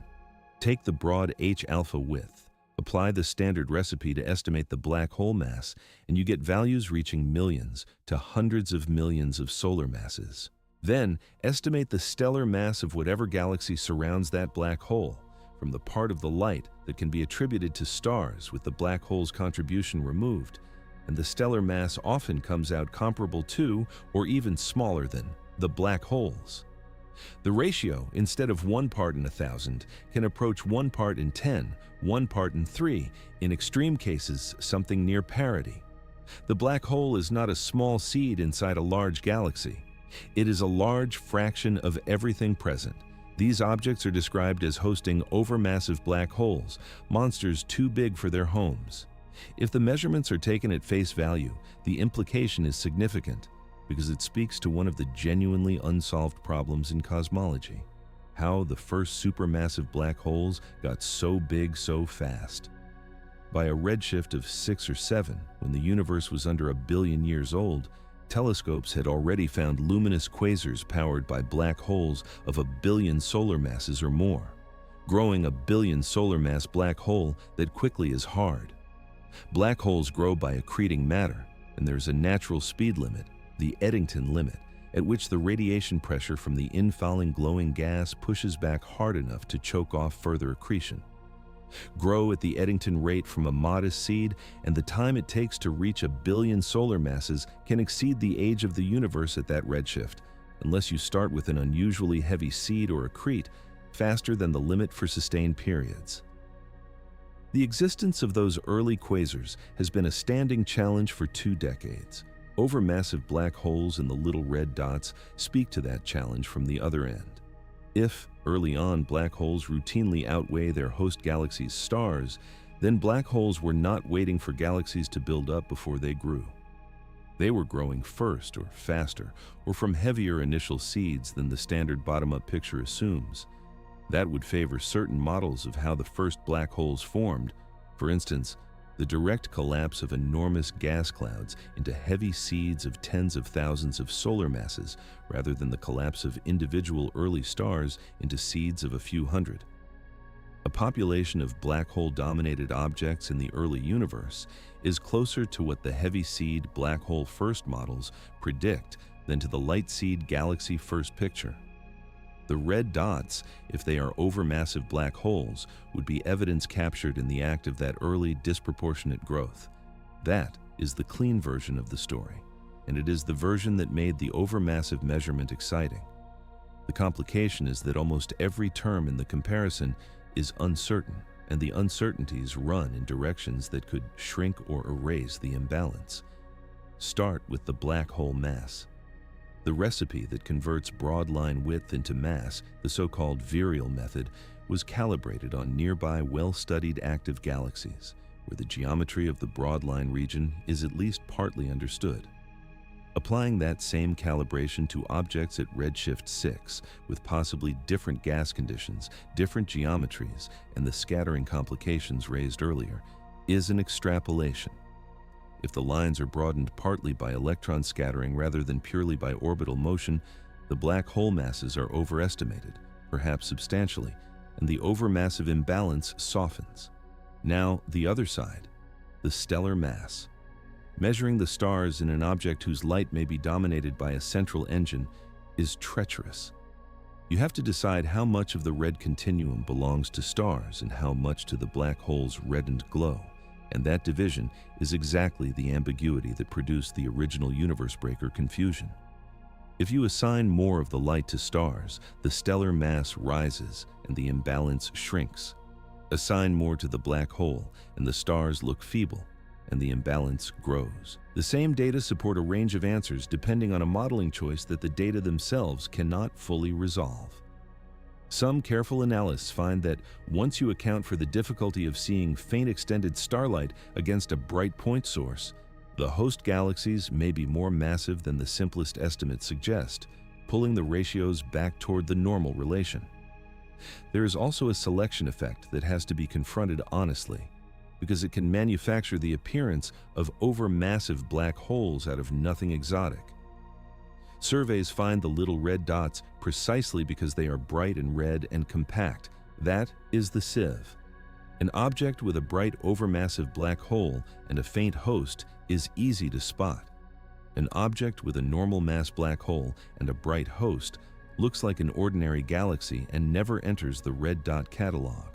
Speaker 1: Take the broad H-alpha width, apply the standard recipe to estimate the black hole mass, and you get values reaching millions to hundreds of millions of solar masses. Then, estimate the stellar mass of whatever galaxy surrounds that black hole, from the part of the light that can be attributed to stars with the black hole's contribution removed, and the stellar mass often comes out comparable to, or even smaller than, the black holes. The ratio, instead of 1 part in 1,000, can approach 1 part in 10, 1 part in 3, in extreme cases something near parity. The black hole is not a small seed inside a large galaxy. It is a large fraction of everything present. These objects are described as hosting overmassive black holes, monsters too big for their homes. If the measurements are taken at face value, the implication is significant, because it speaks to one of the genuinely unsolved problems in cosmology: how the first supermassive black holes got so big so fast. By a redshift of 6 or 7, when the universe was under 1 billion years old, telescopes had already found luminous quasars powered by black holes of 1 billion solar masses or more, growing a 1 billion solar mass black hole that quickly is hard. Black holes grow by accreting matter, and there's a natural speed limit, the Eddington limit, at which the radiation pressure from the infalling glowing gas pushes back hard enough to choke off further accretion. Grow at the Eddington rate from a modest seed, and the time it takes to reach 1 billion solar masses can exceed the age of the universe at that redshift, unless you start with an unusually heavy seed or accrete, faster than the limit for sustained periods. The existence of those early quasars has been a standing challenge for 2 decades. Overmassive black holes and the little red dots speak to that challenge from the other end. If, early on, black holes routinely outweigh their host galaxies' stars, then black holes were not waiting for galaxies to build up before they grew. They were growing first, or faster, or from heavier initial seeds than the standard bottom-up picture assumes. That would favor certain models of how the first black holes formed. For instance, the direct collapse of enormous gas clouds into heavy seeds of tens of thousands of solar masses, rather than the collapse of individual early stars into seeds of a few hundred. A population of black hole-dominated objects in the early universe is closer to what the heavy seed black hole first models predict than to the light seed galaxy first picture. The red dots, if they are overmassive black holes, would be evidence captured in the act of that early disproportionate growth. That is the clean version of the story, and it is the version that made the overmassive measurement exciting. The complication is that almost every term in the comparison is uncertain, and the uncertainties run in directions that could shrink or erase the imbalance. Start with the black hole mass. The recipe that converts broad line width into mass, the so-called virial method, was calibrated on nearby well-studied active galaxies, where the geometry of the broad line region is at least partly understood. Applying that same calibration to objects at redshift 6, with possibly different gas conditions, different geometries, and the scattering complications raised earlier, is an extrapolation. If the lines are broadened partly by electron scattering rather than purely by orbital motion, the black hole masses are overestimated, perhaps substantially, and the overmassive imbalance softens. Now, the other side, the stellar mass. Measuring the stars in an object whose light may be dominated by a central engine is treacherous. You have to decide how much of the red continuum belongs to stars and how much to the black hole's reddened glow. And that division is exactly the ambiguity that produced the original universe breaker confusion. If you assign more of the light to stars, the stellar mass rises and the imbalance shrinks. Assign more to the black hole, and the stars look feeble, and the imbalance grows. The same data support a range of answers depending on a modeling choice that the data themselves cannot fully resolve. Some careful analysts find that once you account for the difficulty of seeing faint extended starlight against a bright point source, the host galaxies may be more massive than the simplest estimates suggest, pulling the ratios back toward the normal relation. There is also a selection effect that has to be confronted honestly, because it can manufacture the appearance of overmassive black holes out of nothing exotic. Surveys find the little red dots precisely because they are bright and red and compact. That is the sieve. An object with a bright overmassive black hole and a faint host is easy to spot. An object with a normal mass black hole and a bright host looks like an ordinary galaxy and never enters the red dot catalog.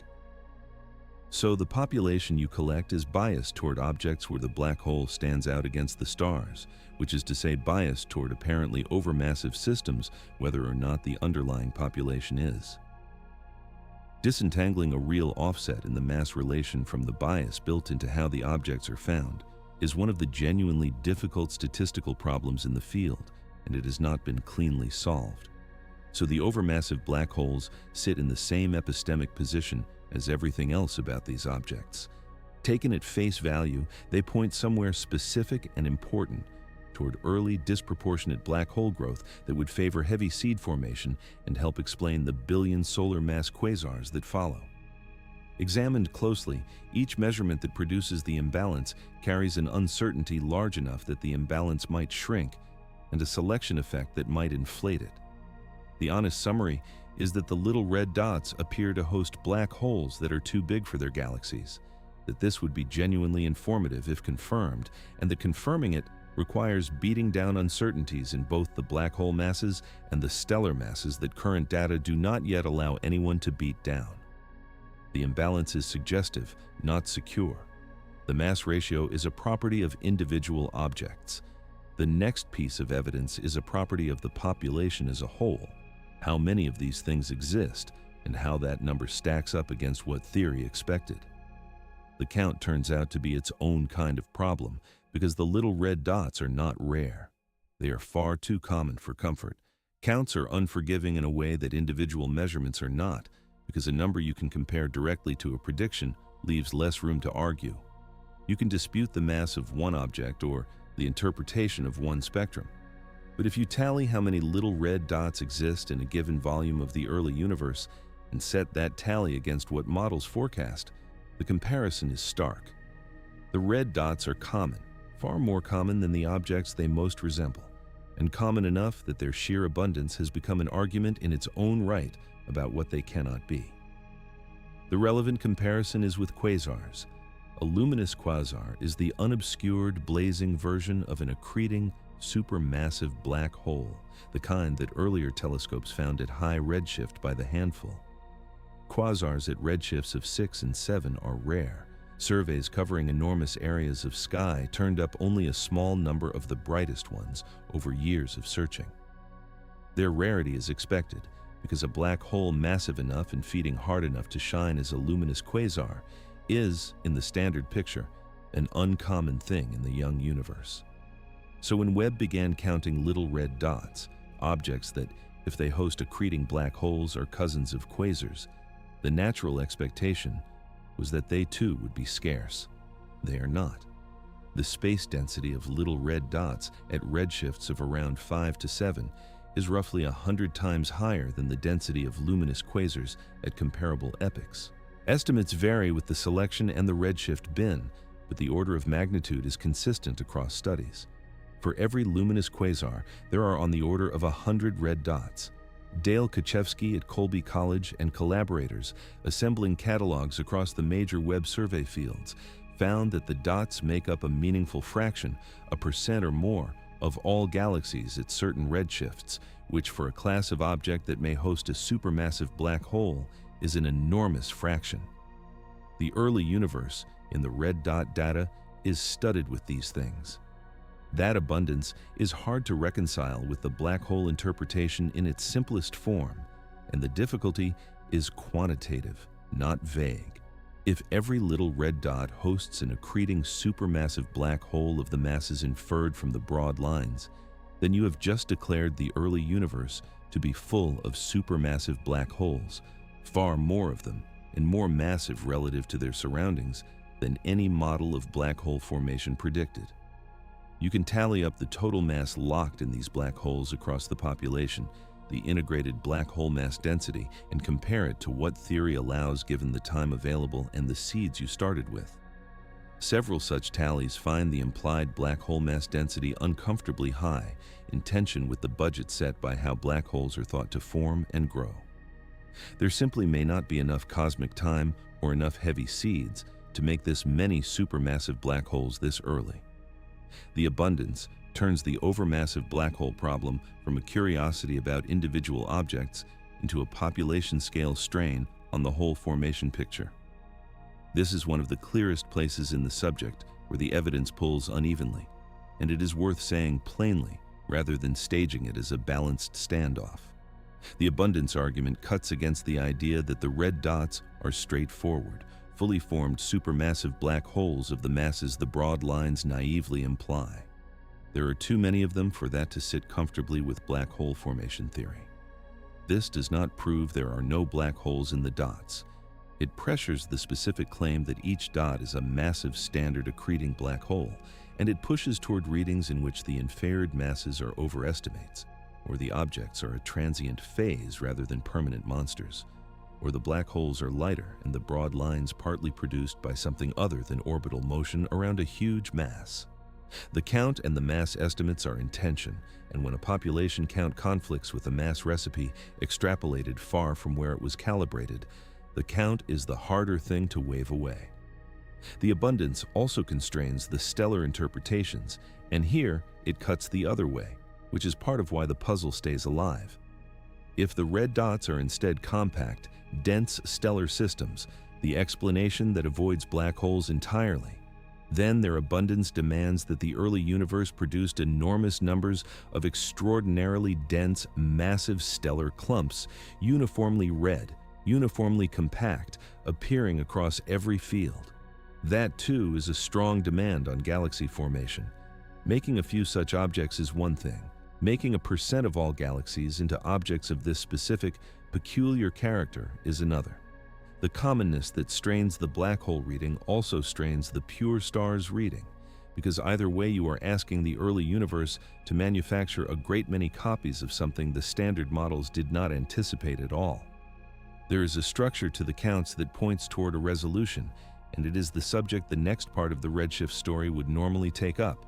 Speaker 1: So the population you collect is biased toward objects where the black hole stands out against the stars, which is to say biased toward apparently overmassive systems, whether or not the underlying population is. Disentangling a real offset in the mass relation from the bias built into how the objects are found is one of the genuinely difficult statistical problems in the field, and it has not been cleanly solved. So the overmassive black holes sit in the same epistemic position as everything else about these objects. Taken at face value, they point somewhere specific and important toward early disproportionate black hole growth that would favor heavy seed formation and help explain the billion solar mass quasars that follow. Examined closely, each measurement that produces the imbalance carries an uncertainty large enough that the imbalance might shrink and a selection effect that might inflate it. The honest summary is that the little red dots appear to host black holes that are too big for their galaxies, that this would be genuinely informative if confirmed, and that confirming it requires beating down uncertainties in both the black hole masses and the stellar masses that current data do not yet allow anyone to beat down. The imbalance is suggestive, not secure. The mass ratio is a property of individual objects. The next piece of evidence is a property of the population as a whole. How many of these things exist, and how that number stacks up against what theory expected. The count turns out to be its own kind of problem, because the little red dots are not rare. They are far too common for comfort. Counts are unforgiving in a way that individual measurements are not, because a number you can compare directly to a prediction leaves less room to argue. You can dispute the mass of one object or the interpretation of one spectrum. But if you tally how many little red dots exist in a given volume of the early universe and set that tally against what models forecast, the comparison is stark. The red dots are common, far more common than the objects they most resemble, and common enough that their sheer abundance has become an argument in its own right about what they cannot be. The relevant comparison is with quasars. A luminous quasar is the unobscured, blazing version of an accreting, supermassive black hole, the kind that earlier telescopes found at high redshift by the handful. Quasars at redshifts of 6 and 7 are rare. Surveys covering enormous areas of sky turned up only a small number of the brightest ones over years of searching. Their rarity is expected, because a black hole massive enough and feeding hard enough to shine as a luminous quasar is, in the standard picture, an uncommon thing in the young universe. So when Webb began counting little red dots, objects that, if they host accreting black holes, are cousins of quasars, the natural expectation was that they too would be scarce. They are not. The space density of little red dots at redshifts of around 5 to 7 is roughly 100 times higher than the density of luminous quasars at comparable epochs. Estimates vary with the selection and the redshift bin, but the order of magnitude is consistent across studies. For every luminous quasar, there are on the order of 100 red dots. Dale Kachevsky at Colby College and collaborators, assembling catalogs across the major Webb survey fields, found that the dots make up a meaningful fraction, a percent or more, of all galaxies at certain redshifts, which for a class of object that may host a supermassive black hole is an enormous fraction. The early universe, in the red dot data, is studded with these things. That abundance is hard to reconcile with the black hole interpretation in its simplest form, and the difficulty is quantitative, not vague. If every little red dot hosts an accreting supermassive black hole of the masses inferred from the broad lines, then you have just declared the early universe to be full of supermassive black holes, far more of them and more massive relative to their surroundings than any model of black hole formation predicted. You can tally up the total mass locked in these black holes across the population, the integrated black hole mass density, and compare it to what theory allows given the time available and the seeds you started with. Several such tallies find the implied black hole mass density uncomfortably high, in tension with the budget set by how black holes are thought to form and grow. There simply may not be enough cosmic time or enough heavy seeds to make this many supermassive black holes this early. The abundance turns the overmassive black hole problem from a curiosity about individual objects into a population-scale strain on the whole formation picture. This is one of the clearest places in the subject where the evidence pulls unevenly, and it is worth saying plainly rather than staging it as a balanced standoff. The abundance argument cuts against the idea that the red dots are straightforward, fully formed supermassive black holes of the masses the broad lines naively imply. There are too many of them for that to sit comfortably with black hole formation theory. This does not prove there are no black holes in the dots. It pressures the specific claim that each dot is a massive standard accreting black hole, and it pushes toward readings in which the inferred masses are overestimates, or the objects are a transient phase rather than permanent monsters, or the black holes are lighter and the broad lines partly produced by something other than orbital motion around a huge mass. The count and the mass estimates are in tension, and when a population count conflicts with a mass recipe extrapolated far from where it was calibrated, the count is the harder thing to wave away. The abundance also constrains the stellar interpretations, and here it cuts the other way, which is part of why the puzzle stays alive. If the red dots are instead compact, dense stellar systems, the explanation that avoids black holes entirely, then their abundance demands that the early universe produced enormous numbers of extraordinarily dense, massive stellar clumps, uniformly red, uniformly compact, appearing across every field. That, too, is a strong demand on galaxy formation. Making a few such objects is one thing. Making a percent of all galaxies into objects of this specific, peculiar character is another. The commonness that strains the black hole reading also strains the pure stars reading, because either way you are asking the early universe to manufacture a great many copies of something the standard models did not anticipate at all. There is a structure to the counts that points toward a resolution, and it is the subject the next part of the redshift story would normally take up.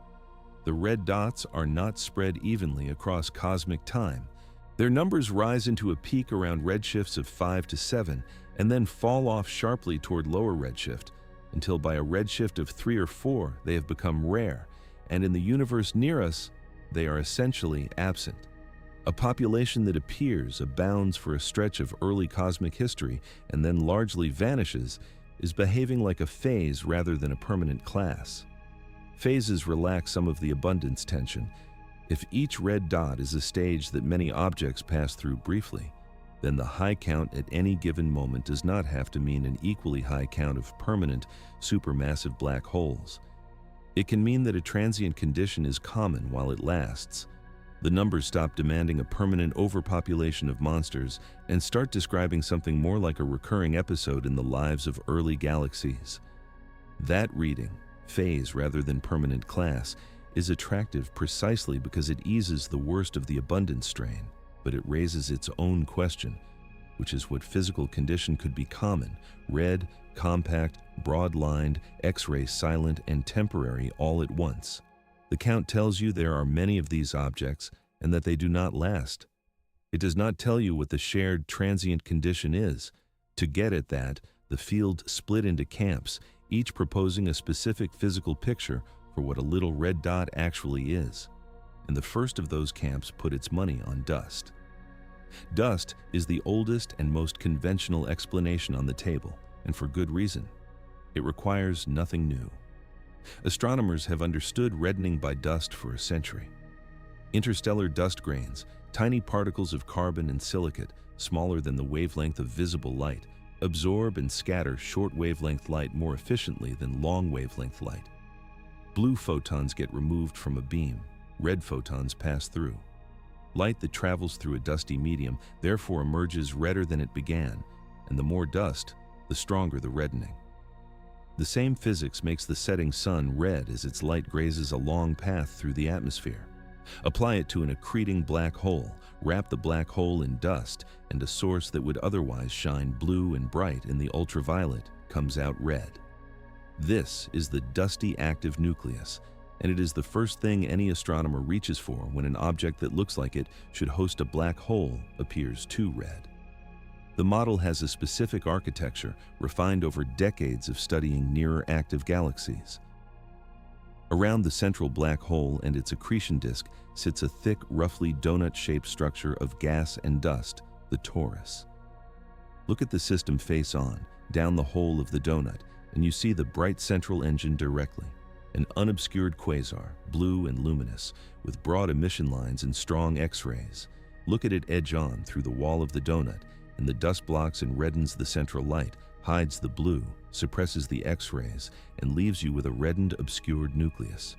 Speaker 1: The red dots are not spread evenly across cosmic time. Their numbers rise into a peak around redshifts of 5 to 7, and then fall off sharply toward lower redshift, until by a redshift of 3 or 4 they have become rare, and in the universe near us, they are essentially absent. A population that appears, abounds for a stretch of early cosmic history, and then largely vanishes, is behaving like a phase rather than a permanent class. Phases relax some of the abundance tension. If each red dot is a stage that many objects pass through briefly, then the high count at any given moment does not have to mean an equally high count of permanent, supermassive black holes. It can mean that a transient condition is common while it lasts. The numbers stop demanding a permanent overpopulation of monsters and start describing something more like a recurring episode in the lives of early galaxies. That reading, phase rather than permanent class, is attractive precisely because it eases the worst of the abundance strain, but it raises its own question, which is what physical condition could be common, red, compact, broad-lined, X-ray silent, and temporary all at once. The count tells you there are many of these objects and that they do not last. It does not tell you what the shared transient condition is. To get at that, the field split into camps, each proposing a specific physical picture for what a little red dot actually is. And the first of those camps put its money on dust. Dust is the oldest and most conventional explanation on the table, and for good reason. It requires nothing new. Astronomers have understood reddening by dust for a century. Interstellar dust grains, tiny particles of carbon and silicate, smaller than the wavelength of visible light, absorb and scatter short wavelength light more efficiently than long wavelength light. Blue photons get removed from a beam, red photons pass through. Light that travels through a dusty medium therefore emerges redder than it began, and the more dust, the stronger the reddening. The same physics makes the setting sun red as its light grazes a long path through the atmosphere. Apply it to an accreting black hole, wrap the black hole in dust, and a source that would otherwise shine blue and bright in the ultraviolet comes out red. This is the dusty active nucleus, and it is the first thing any astronomer reaches for when an object that looks like it should host a black hole appears too red. The model has a specific architecture refined over decades of studying nearer active galaxies. Around the central black hole and its accretion disk sits a thick, roughly donut-shaped structure of gas and dust, the torus. Look at the system face on, down the hole of the donut, and you see the bright central engine directly, an unobscured quasar, blue and luminous, with broad emission lines and strong X-rays. Look at it edge on through the wall of the donut, and the dust blocks and reddens the central light, hides the blue, suppresses the X-rays, and leaves you with a reddened, obscured nucleus.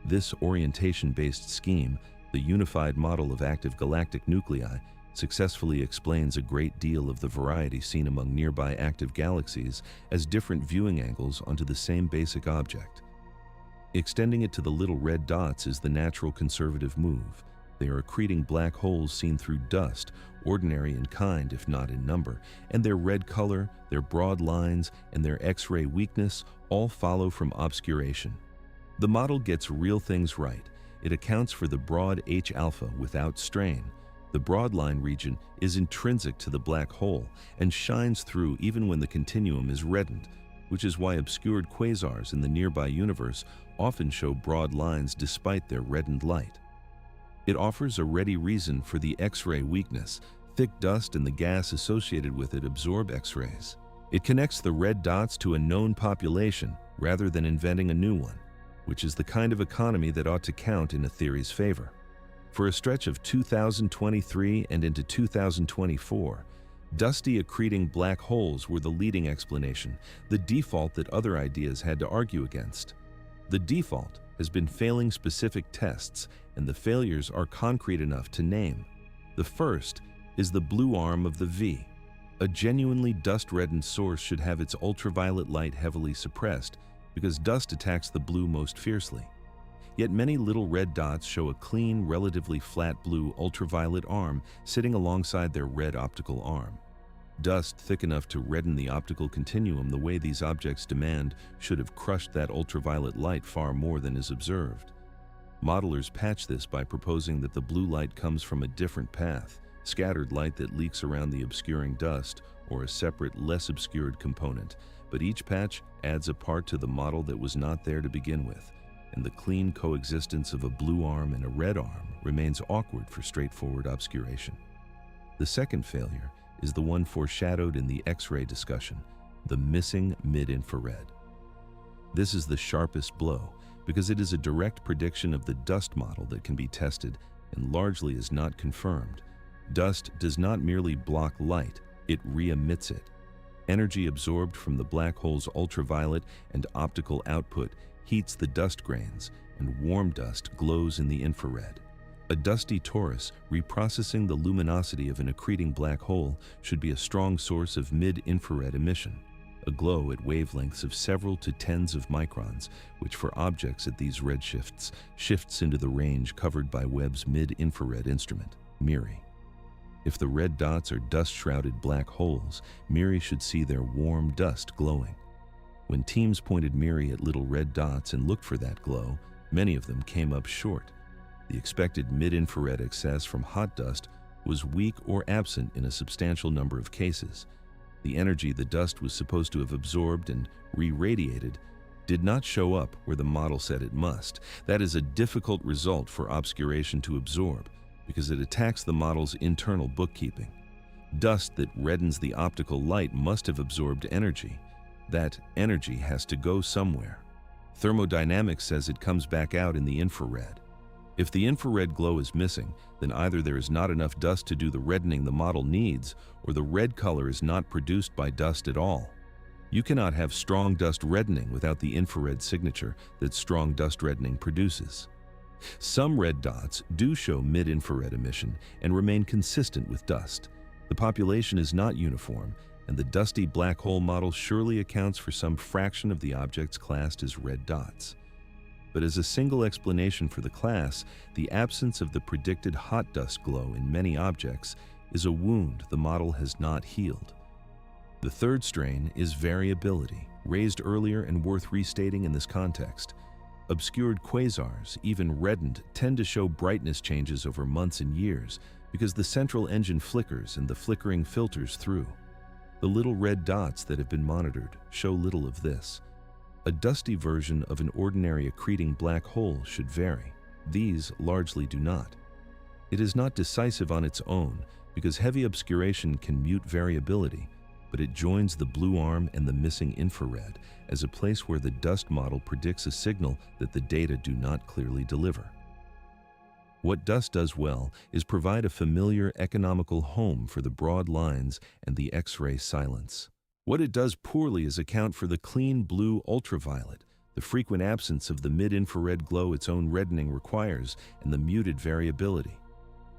Speaker 1: This orientation-based scheme, the unified model of active galactic nuclei, successfully explains a great deal of the variety seen among nearby active galaxies as different viewing angles onto the same basic object. Extending it to the little red dots is the natural conservative move. They are accreting black holes seen through dust, ordinary in kind if not in number, and their red color, their broad lines, and their X-ray weakness all follow from obscuration. The model gets real things right. It accounts for the broad H-alpha without strain. The broadline region is intrinsic to the black hole and shines through even when the continuum is reddened, which is why obscured quasars in the nearby universe often show broad lines despite their reddened light. It offers a ready reason for the X-ray weakness. Thick dust and the gas associated with it absorb X-rays. It connects the red dots to a known population rather than inventing a new one, which is the kind of economy that ought to count in a theory's favor. For a stretch of 2023 and into 2024, dusty accreting black holes were the leading explanation, the default that other ideas had to argue against. The default has been failing specific tests, and the failures are concrete enough to name. The first is the blue arm of the V. A genuinely dust-reddened source should have its ultraviolet light heavily suppressed because dust attacks the blue most fiercely. Yet many little red dots show a clean, relatively flat blue ultraviolet arm sitting alongside their red optical arm. Dust thick enough to redden the optical continuum the way these objects demand should have crushed that ultraviolet light far more than is observed. Modelers patch this by proposing that the blue light comes from a different path, scattered light that leaks around the obscuring dust, or a separate, less obscured component, but each patch adds a part to the model that was not there to begin with, and the clean coexistence of a blue arm and a red arm remains awkward for straightforward obscuration. The second failure is the one foreshadowed in the X-ray discussion, the missing mid-infrared. This is the sharpest blow because it is a direct prediction of the dust model that can be tested and largely is not confirmed. Dust does not merely block light, it re-emits it. Energy absorbed from the black hole's ultraviolet and optical output heats the dust grains, and warm dust glows in the infrared. A dusty torus reprocessing the luminosity of an accreting black hole should be a strong source of mid-infrared emission, a glow at wavelengths of several to tens of microns, which for objects at these redshifts shifts into the range covered by Webb's mid-infrared instrument, MIRI. If the red dots are dust-shrouded black holes, MIRI should see their warm dust glowing. When teams pointed MIRI at little red dots and looked for that glow, many of them came up short. The expected mid-infrared excess from hot dust was weak or absent in a substantial number of cases. The energy the dust was supposed to have absorbed and re-radiated did not show up where the model said it must. That is a difficult result for obscuration to absorb because it attacks the model's internal bookkeeping. Dust that reddens the optical light must have absorbed energy. That energy has to go somewhere. Thermodynamics says it comes back out in the infrared. If the infrared glow is missing, then either there is not enough dust to do the reddening the model needs, or the red color is not produced by dust at all. You cannot have strong dust reddening without the infrared signature that strong dust reddening produces. Some red dots do show mid-infrared emission and remain consistent with dust. The population is not uniform, and the dusty black hole model surely accounts for some fraction of the objects classed as red dots. But as a single explanation for the class, the absence of the predicted hot dust glow in many objects is a wound the model has not healed. The third strain is variability, raised earlier and worth restating in this context. Obscured quasars, even reddened, tend to show brightness changes over months and years because the central engine flickers and the flickering filters through. The little red dots that have been monitored show little of this. A dusty version of an ordinary accreting black hole should vary. These largely do not. It is not decisive on its own because heavy obscuration can mute variability, but it joins the blue arm and the missing infrared as a place where the dust model predicts a signal that the data do not clearly deliver. What dust does well is provide a familiar economical home for the broad lines and the X-ray silence. What it does poorly is account for the clean blue ultraviolet, the frequent absence of the mid-infrared glow its own reddening requires, and the muted variability.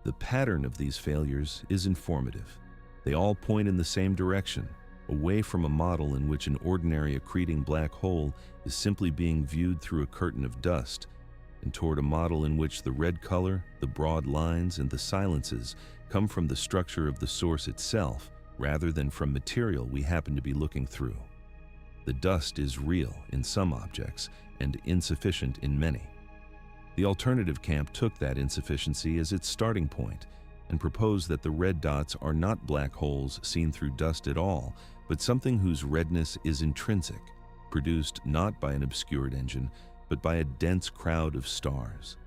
Speaker 1: The pattern of these failures is informative. They all point in the same direction, away from a model in which an ordinary accreting black hole is simply being viewed through a curtain of dust, and toward a model in which the red color, the broad lines, and the silences come from the structure of the source itself, rather than from material we happen to be looking through. The dust is real in some objects and insufficient in many. The alternative camp took that insufficiency as its starting point and proposed that the red dots are not black holes seen through dust at all, but something whose redness is intrinsic, produced not by an obscured engine, but by a dense crowd of stars.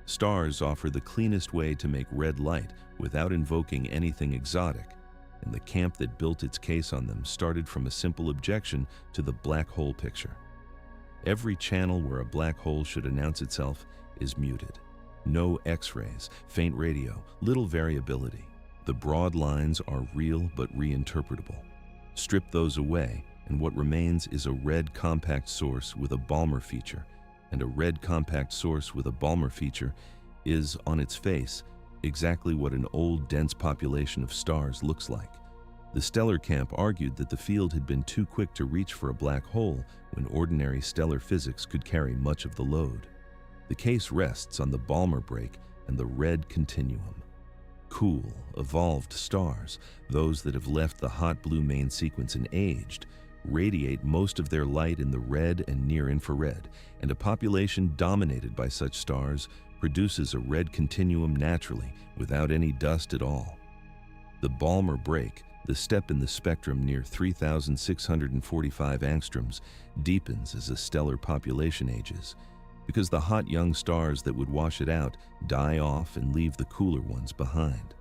Speaker 1: Stars offer the cleanest way to make red light without invoking anything exotic, and the camp that built its case on them started from a simple objection to the black hole picture. Every channel where a black hole should announce itself is muted. No X-rays, faint radio, little variability. The broad lines are real but reinterpretable. Strip those away, and what remains is a red compact source with a Balmer feature, and a red compact source with a Balmer feature is, on its face, exactly what an old dense population of stars looks like. The stellar camp argued that the field had been too quick to reach for a black hole when ordinary stellar physics could carry much of the load. The case rests on the Balmer break and the red continuum. Cool, evolved stars, those that have left the hot blue main sequence and aged, radiate most of their light in the red and near-infrared, and a population dominated by such stars produces a red continuum naturally, without any dust at all. The Balmer break, the step in the spectrum near 3,645 angstroms, deepens as a stellar population ages, because the hot young stars that would wash it out die off and leave the cooler ones behind.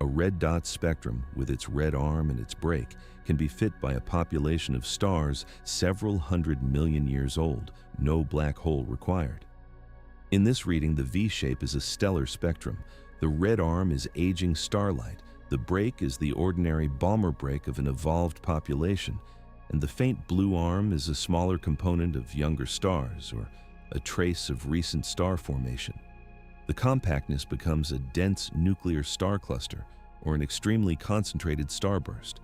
Speaker 1: A red dot spectrum, with its red arm and its break, can be fit by a population of stars several 100 million years old, no black hole required. In this reading, the V-shape is a stellar spectrum. The red arm is aging starlight, the break is the ordinary Balmer break of an evolved population, and the faint blue arm is a smaller component of younger stars, or a trace of recent star formation. The compactness becomes a dense nuclear star cluster, or an extremely concentrated starburst,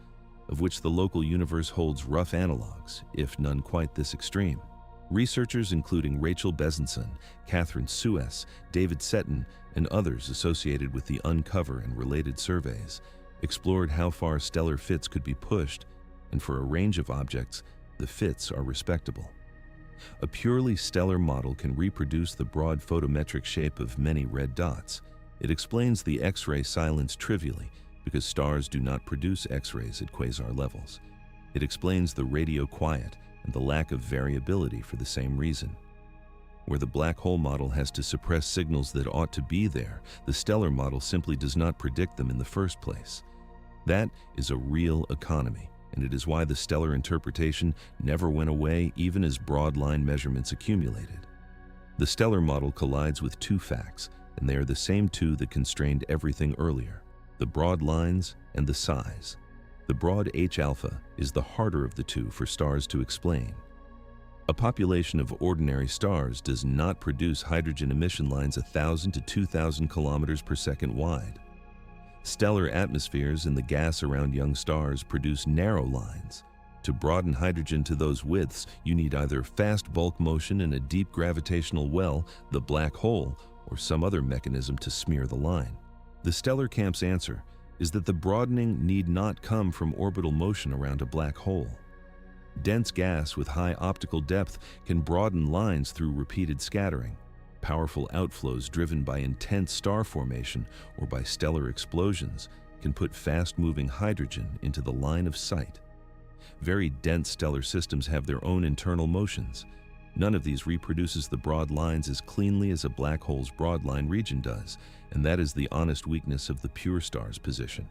Speaker 1: of which the local universe holds rough analogs, if none quite this extreme. Researchers including Rachel Bezenson, Catherine Suess, David Seton, and others associated with the Uncover and related surveys explored how far stellar fits could be pushed, and for a range of objects, the fits are respectable. A purely stellar model can reproduce the broad photometric shape of many red dots. It explains the X-ray silence trivially, because stars do not produce X-rays at quasar levels. It explains the radio quiet and the lack of variability for the same reason. Where the black hole model has to suppress signals that ought to be there, the stellar model simply does not predict them in the first place. That is a real economy, and it is why the stellar interpretation never went away even as broad line measurements accumulated. The stellar model collides with two facts, and they are the same two that constrained everything earlier: the broad lines and the size. The broad H-alpha is the harder of the two for stars to explain. A population of ordinary stars does not produce hydrogen emission lines 1,000 to 2,000 kilometers per second wide. Stellar atmospheres in the gas around young stars produce narrow lines. To broaden hydrogen to those widths, you need either fast bulk motion in a deep gravitational well, the black hole, or some other mechanism to smear the line. The stellar camp's answer is that the broadening need not come from orbital motion around a black hole. Dense gas with high optical depth can broaden lines through repeated scattering. Powerful outflows driven by intense star formation or by stellar explosions can put fast-moving hydrogen into the line of sight. Very dense stellar systems have their own internal motions. None of these reproduces the broad lines as cleanly as a black hole's broadline region does, and that is the honest weakness of the pure star's position.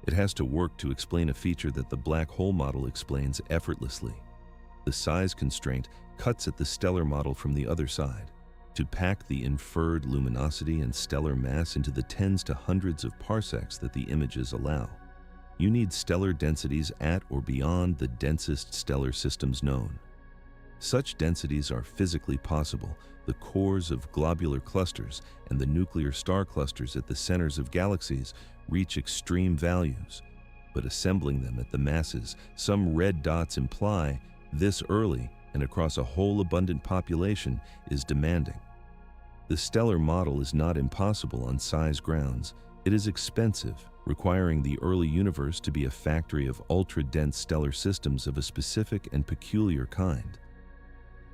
Speaker 1: It has to work to explain a feature that the black hole model explains effortlessly. The size constraint cuts at the stellar model from the other side. To pack the inferred luminosity and stellar mass into the tens to hundreds of parsecs that the images allow, you need stellar densities at or beyond the densest stellar systems known. Such densities are physically possible. The cores of globular clusters and the nuclear star clusters at the centers of galaxies reach extreme values, but assembling them at the masses some red dots imply this early and across a whole abundant population is demanding. The stellar model is not impossible on size grounds. It is expensive, requiring the early universe to be a factory of ultra-dense stellar systems of a specific and peculiar kind.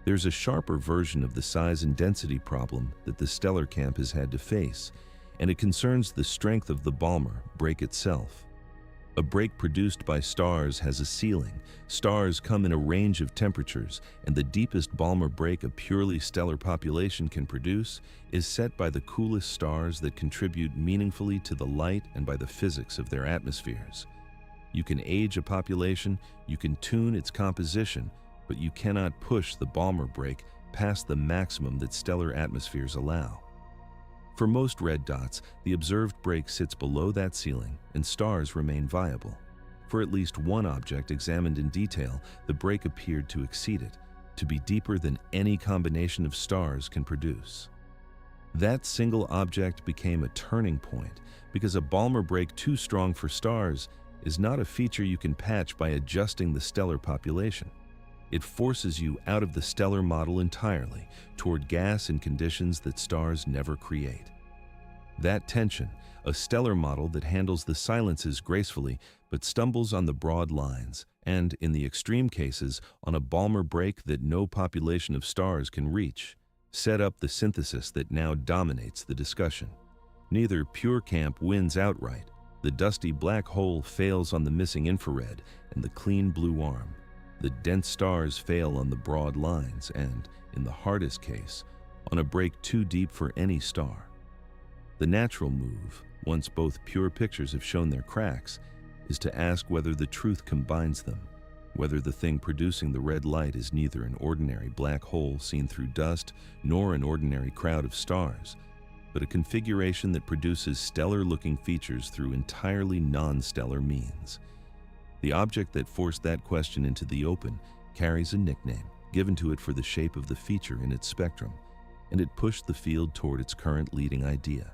Speaker 1: There's a sharper version of the size and density problem that the stellar camp has had to face, and it concerns the strength of the Balmer break itself. A break produced by stars has a ceiling. Stars come in a range of temperatures, and the deepest Balmer break a purely stellar population can produce is set by the coolest stars that contribute meaningfully to the light and by the physics of their atmospheres. You can age a population, you can tune its composition, but you cannot push the Balmer break past the maximum that stellar atmospheres allow. For most red dots, the observed break sits below that ceiling, and stars remain viable. For at least one object examined in detail, the break appeared to exceed it, to be deeper than any combination of stars can produce. That single object became a turning point, because a Balmer break too strong for stars is not a feature you can patch by adjusting the stellar population. It forces you out of the stellar model entirely, toward gas and conditions that stars never create. That tension, a stellar model that handles the silences gracefully but stumbles on the broad lines, and, in the extreme cases, on a Balmer break that no population of stars can reach, set up the synthesis that now dominates the discussion. Neither pure camp wins outright. The dusty black hole fails on the missing infrared and the clean blue arm. The dense stars fail on the broad lines and, in the hardest case, on a break too deep for any star. The natural move, once both pure pictures have shown their cracks, is to ask whether the truth combines them, whether the thing producing the red light is neither an ordinary black hole seen through dust nor an ordinary crowd of stars, but a configuration that produces stellar-looking features through entirely non-stellar means. The object that forced that question into the open carries a nickname given to it for the shape of the feature in its spectrum, and it pushed the field toward its current leading idea.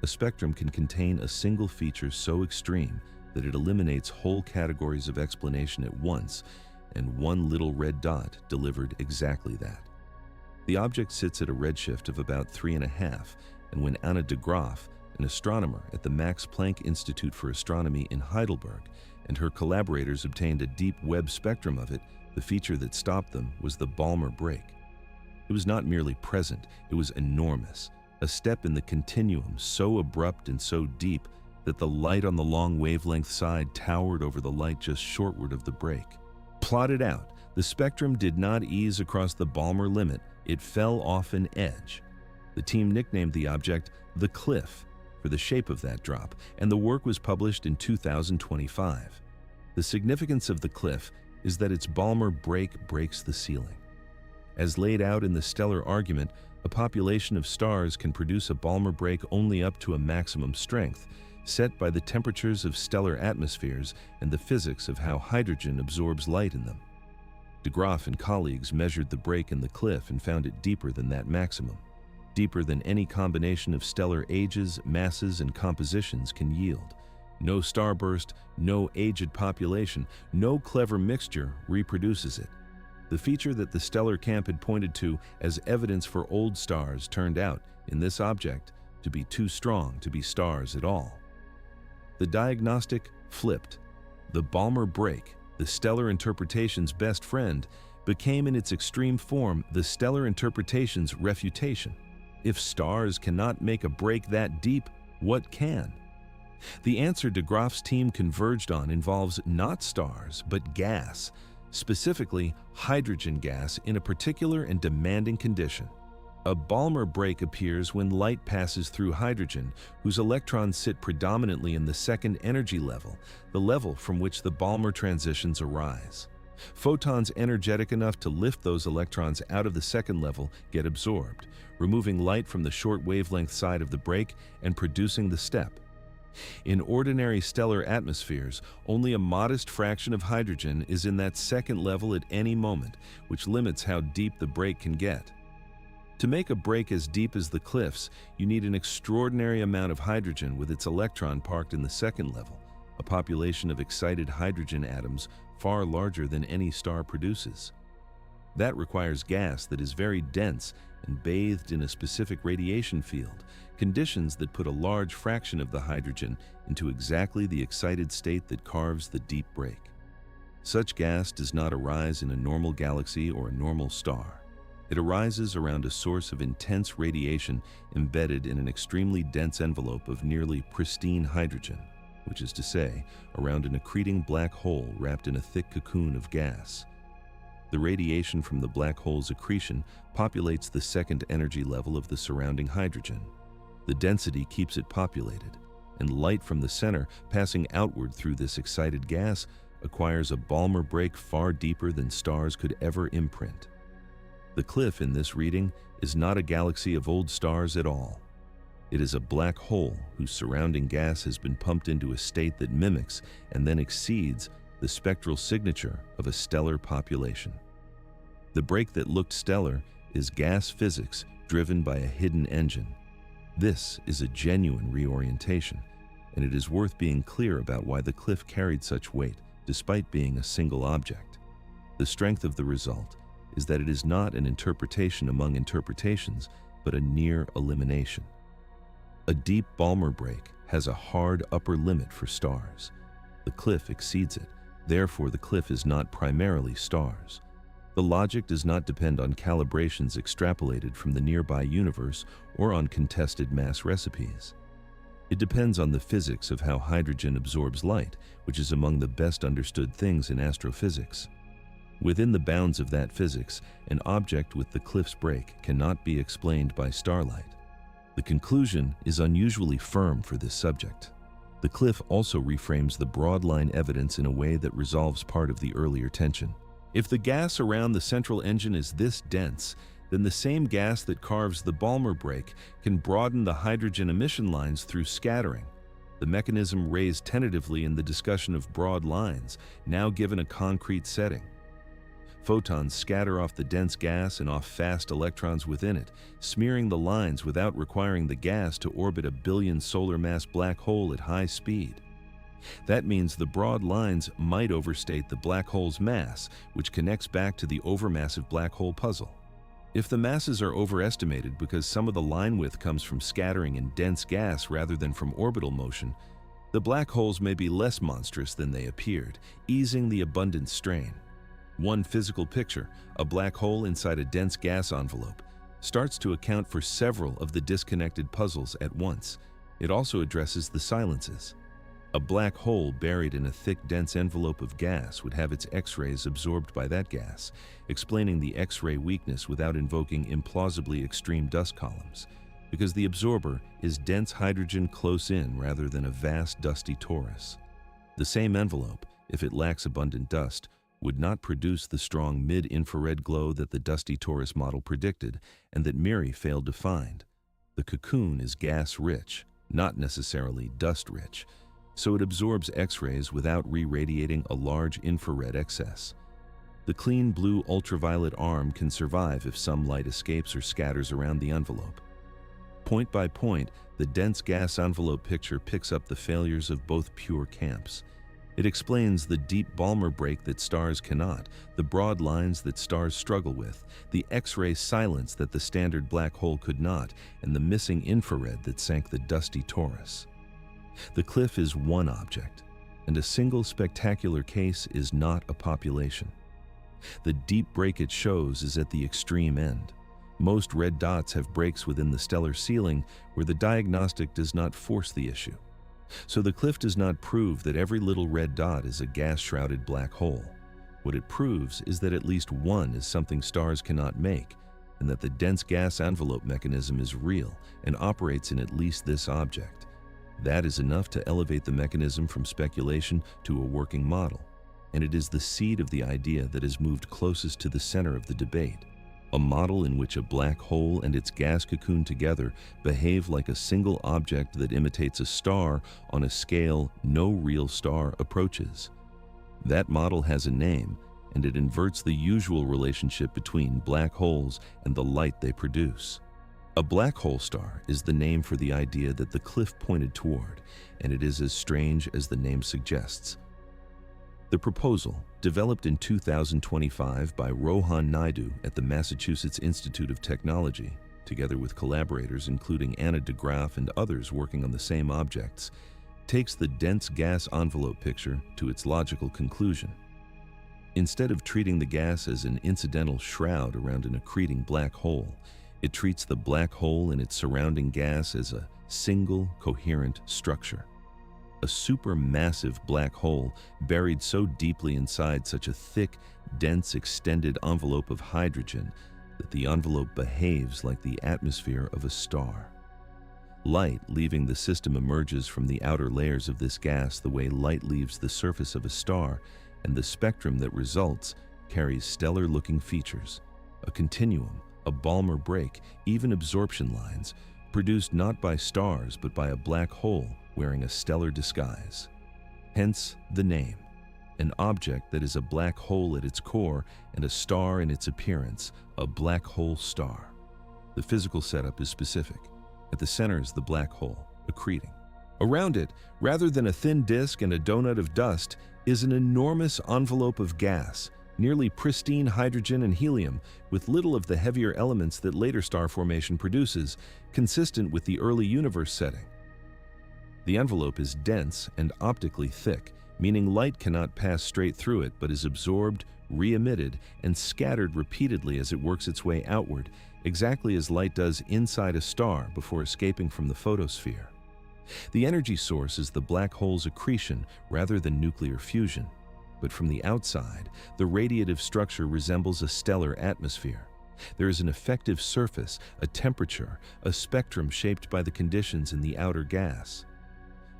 Speaker 1: A spectrum can contain a single feature so extreme that it eliminates whole categories of explanation at once, and one little red dot delivered exactly that. The object sits at a redshift of about 3.5, and when Anna de Graaf, an astronomer at the Max Planck Institute for Astronomy in Heidelberg, and her collaborators obtained a deep Webb spectrum of it, the feature that stopped them was the Balmer break. It was not merely present, it was enormous, a step in the continuum so abrupt and so deep that the light on the long wavelength side towered over the light just shortward of the break. Plotted out, the spectrum did not ease across the Balmer limit, it fell off an edge. The team nicknamed the object the Cliff for the shape of that drop, and the work was published in 2025. The significance of the cliff is that its Balmer break breaks the ceiling. As laid out in the stellar argument, a population of stars can produce a Balmer break only up to a maximum strength, set by the temperatures of stellar atmospheres and the physics of how hydrogen absorbs light in them. De Graaf and colleagues measured the break in the cliff and found it deeper than that maximum, deeper than any combination of stellar ages, masses, and compositions can yield. No starburst, no aged population, no clever mixture reproduces it. The feature that the stellar camp had pointed to as evidence for old stars turned out, in this object, to be too strong to be stars at all. The diagnostic flipped. The Balmer break, the stellar interpretation's best friend, became in its extreme form the stellar interpretation's refutation. If stars cannot make a break that deep, what can? The answer de Graaf's team converged on involves not stars, but gas, specifically hydrogen gas in a particular and demanding condition. A Balmer break appears when light passes through hydrogen, whose electrons sit predominantly in the second energy level, the level from which the Balmer transitions arise. Photons energetic enough to lift those electrons out of the second level get absorbed, removing light from the short wavelength side of the break and producing the step. In ordinary stellar atmospheres, only a modest fraction of hydrogen is in that second level at any moment, which limits how deep the break can get. To make a break as deep as the cliffs, you need an extraordinary amount of hydrogen with its electron parked in the second level, a population of excited hydrogen atoms far larger than any star produces. That requires gas that is very dense and bathed in a specific radiation field, conditions that put a large fraction of the hydrogen into exactly the excited state that carves the deep break. Such gas does not arise in a normal galaxy or a normal star. It arises around a source of intense radiation embedded in an extremely dense envelope of nearly pristine hydrogen, which is to say, around an accreting black hole wrapped in a thick cocoon of gas. The radiation from the black hole's accretion populates the second energy level of the surrounding hydrogen. The density keeps it populated, and light from the center passing outward through this excited gas acquires a Balmer break far deeper than stars could ever imprint. The cliff in this reading is not a galaxy of old stars at all. It is a black hole whose surrounding gas has been pumped into a state that mimics and then exceeds the spectral signature of a stellar population. The break that looked stellar is gas physics driven by a hidden engine. This is a genuine reorientation, and it is worth being clear about why the cliff carried such weight despite being a single object. The strength of the result is that it is not an interpretation among interpretations, but a near elimination. A deep Balmer break has a hard upper limit for stars. The cliff exceeds it, therefore the cliff is not primarily stars. The logic does not depend on calibrations extrapolated from the nearby universe or on contested mass recipes. It depends on the physics of how hydrogen absorbs light, which is among the best understood things in astrophysics. Within the bounds of that physics, an object with the cliff's break cannot be explained by starlight. The conclusion is unusually firm for this subject. The cliff also reframes the broad line evidence in a way that resolves part of the earlier tension. If the gas around the central engine is this dense, then the same gas that carves the Balmer break can broaden the hydrogen emission lines through scattering. The mechanism raised tentatively in the discussion of broad lines, now given a concrete setting. Photons scatter off the dense gas and off fast electrons within it, smearing the lines without requiring the gas to orbit a billion solar mass black hole at high speed. That means the broad lines might overstate the black hole's mass, which connects back to the overmassive black hole puzzle. If the masses are overestimated because some of the line width comes from scattering in dense gas rather than from orbital motion, the black holes may be less monstrous than they appeared, easing the abundant strain. One physical picture, a black hole inside a dense gas envelope, starts to account for several of the disconnected puzzles at once. It also addresses the silences. A black hole buried in a thick, dense envelope of gas would have its X-rays absorbed by that gas, explaining the X-ray weakness without invoking implausibly extreme dust columns, because the absorber is dense hydrogen close in rather than a vast, dusty torus. The same envelope, if it lacks abundant dust, would not produce the strong mid-infrared glow that the dusty torus model predicted and that MIRI failed to find. The cocoon is gas-rich, not necessarily dust-rich, so it absorbs X-rays without re-radiating a large infrared excess. The clean blue ultraviolet arm can survive if some light escapes or scatters around the envelope. Point by point, the dense gas envelope picture picks up the failures of both pure camps. It explains the deep Balmer break that stars cannot, the broad lines that stars struggle with, the X-ray silence that the standard black hole could not, and the missing infrared that sank the dusty torus. The cliff is one object, and a single spectacular case is not a population. The deep break it shows is at the extreme end. Most red dots have breaks within the stellar ceiling where the diagnostic does not force the issue. So the cliff does not prove that every little red dot is a gas-shrouded black hole. What it proves is that at least one is something stars cannot make, and that the dense gas envelope mechanism is real and operates in at least this object. That is enough to elevate the mechanism from speculation to a working model, and it is the seed of the idea that has moved closest to the center of the debate. A model in which a black hole and its gas cocoon together behave like a single object that imitates a star on a scale no real star approaches. That model has a name, and it inverts the usual relationship between black holes and the light they produce. A black hole star is the name for the idea that the cliff pointed toward, and it is as strange as the name suggests. The proposal, developed in 2025 by Rohan Naidu at the Massachusetts Institute of Technology, together with collaborators including Anna de Graaf and others working on the same objects, takes the dense gas envelope picture to its logical conclusion. Instead of treating the gas as an incidental shroud around an accreting black hole, it treats the black hole and its surrounding gas as a single, coherent structure. A supermassive black hole buried so deeply inside such a thick, dense, extended envelope of hydrogen that the envelope behaves like the atmosphere of a star. Light leaving the system emerges from the outer layers of this gas the way light leaves the surface of a star, and the spectrum that results carries stellar-looking features, a continuum, a Balmer break, even absorption lines, produced not by stars but by a black hole wearing a stellar disguise. Hence the name, an object that is a black hole at its core and a star in its appearance, a black hole star. The physical setup is specific. At the center is the black hole, accreting. Around it, rather than a thin disk and a donut of dust, is an enormous envelope of gas, nearly pristine hydrogen and helium, with little of the heavier elements that later star formation produces, consistent with the early universe setting. The envelope is dense and optically thick, meaning light cannot pass straight through it but is absorbed, re-emitted, and scattered repeatedly as it works its way outward, exactly as light does inside a star before escaping from the photosphere. The energy source is the black hole's accretion rather than nuclear fusion, but from the outside, the radiative structure resembles a stellar atmosphere. There is an effective surface, a temperature, a spectrum shaped by the conditions in the outer gas.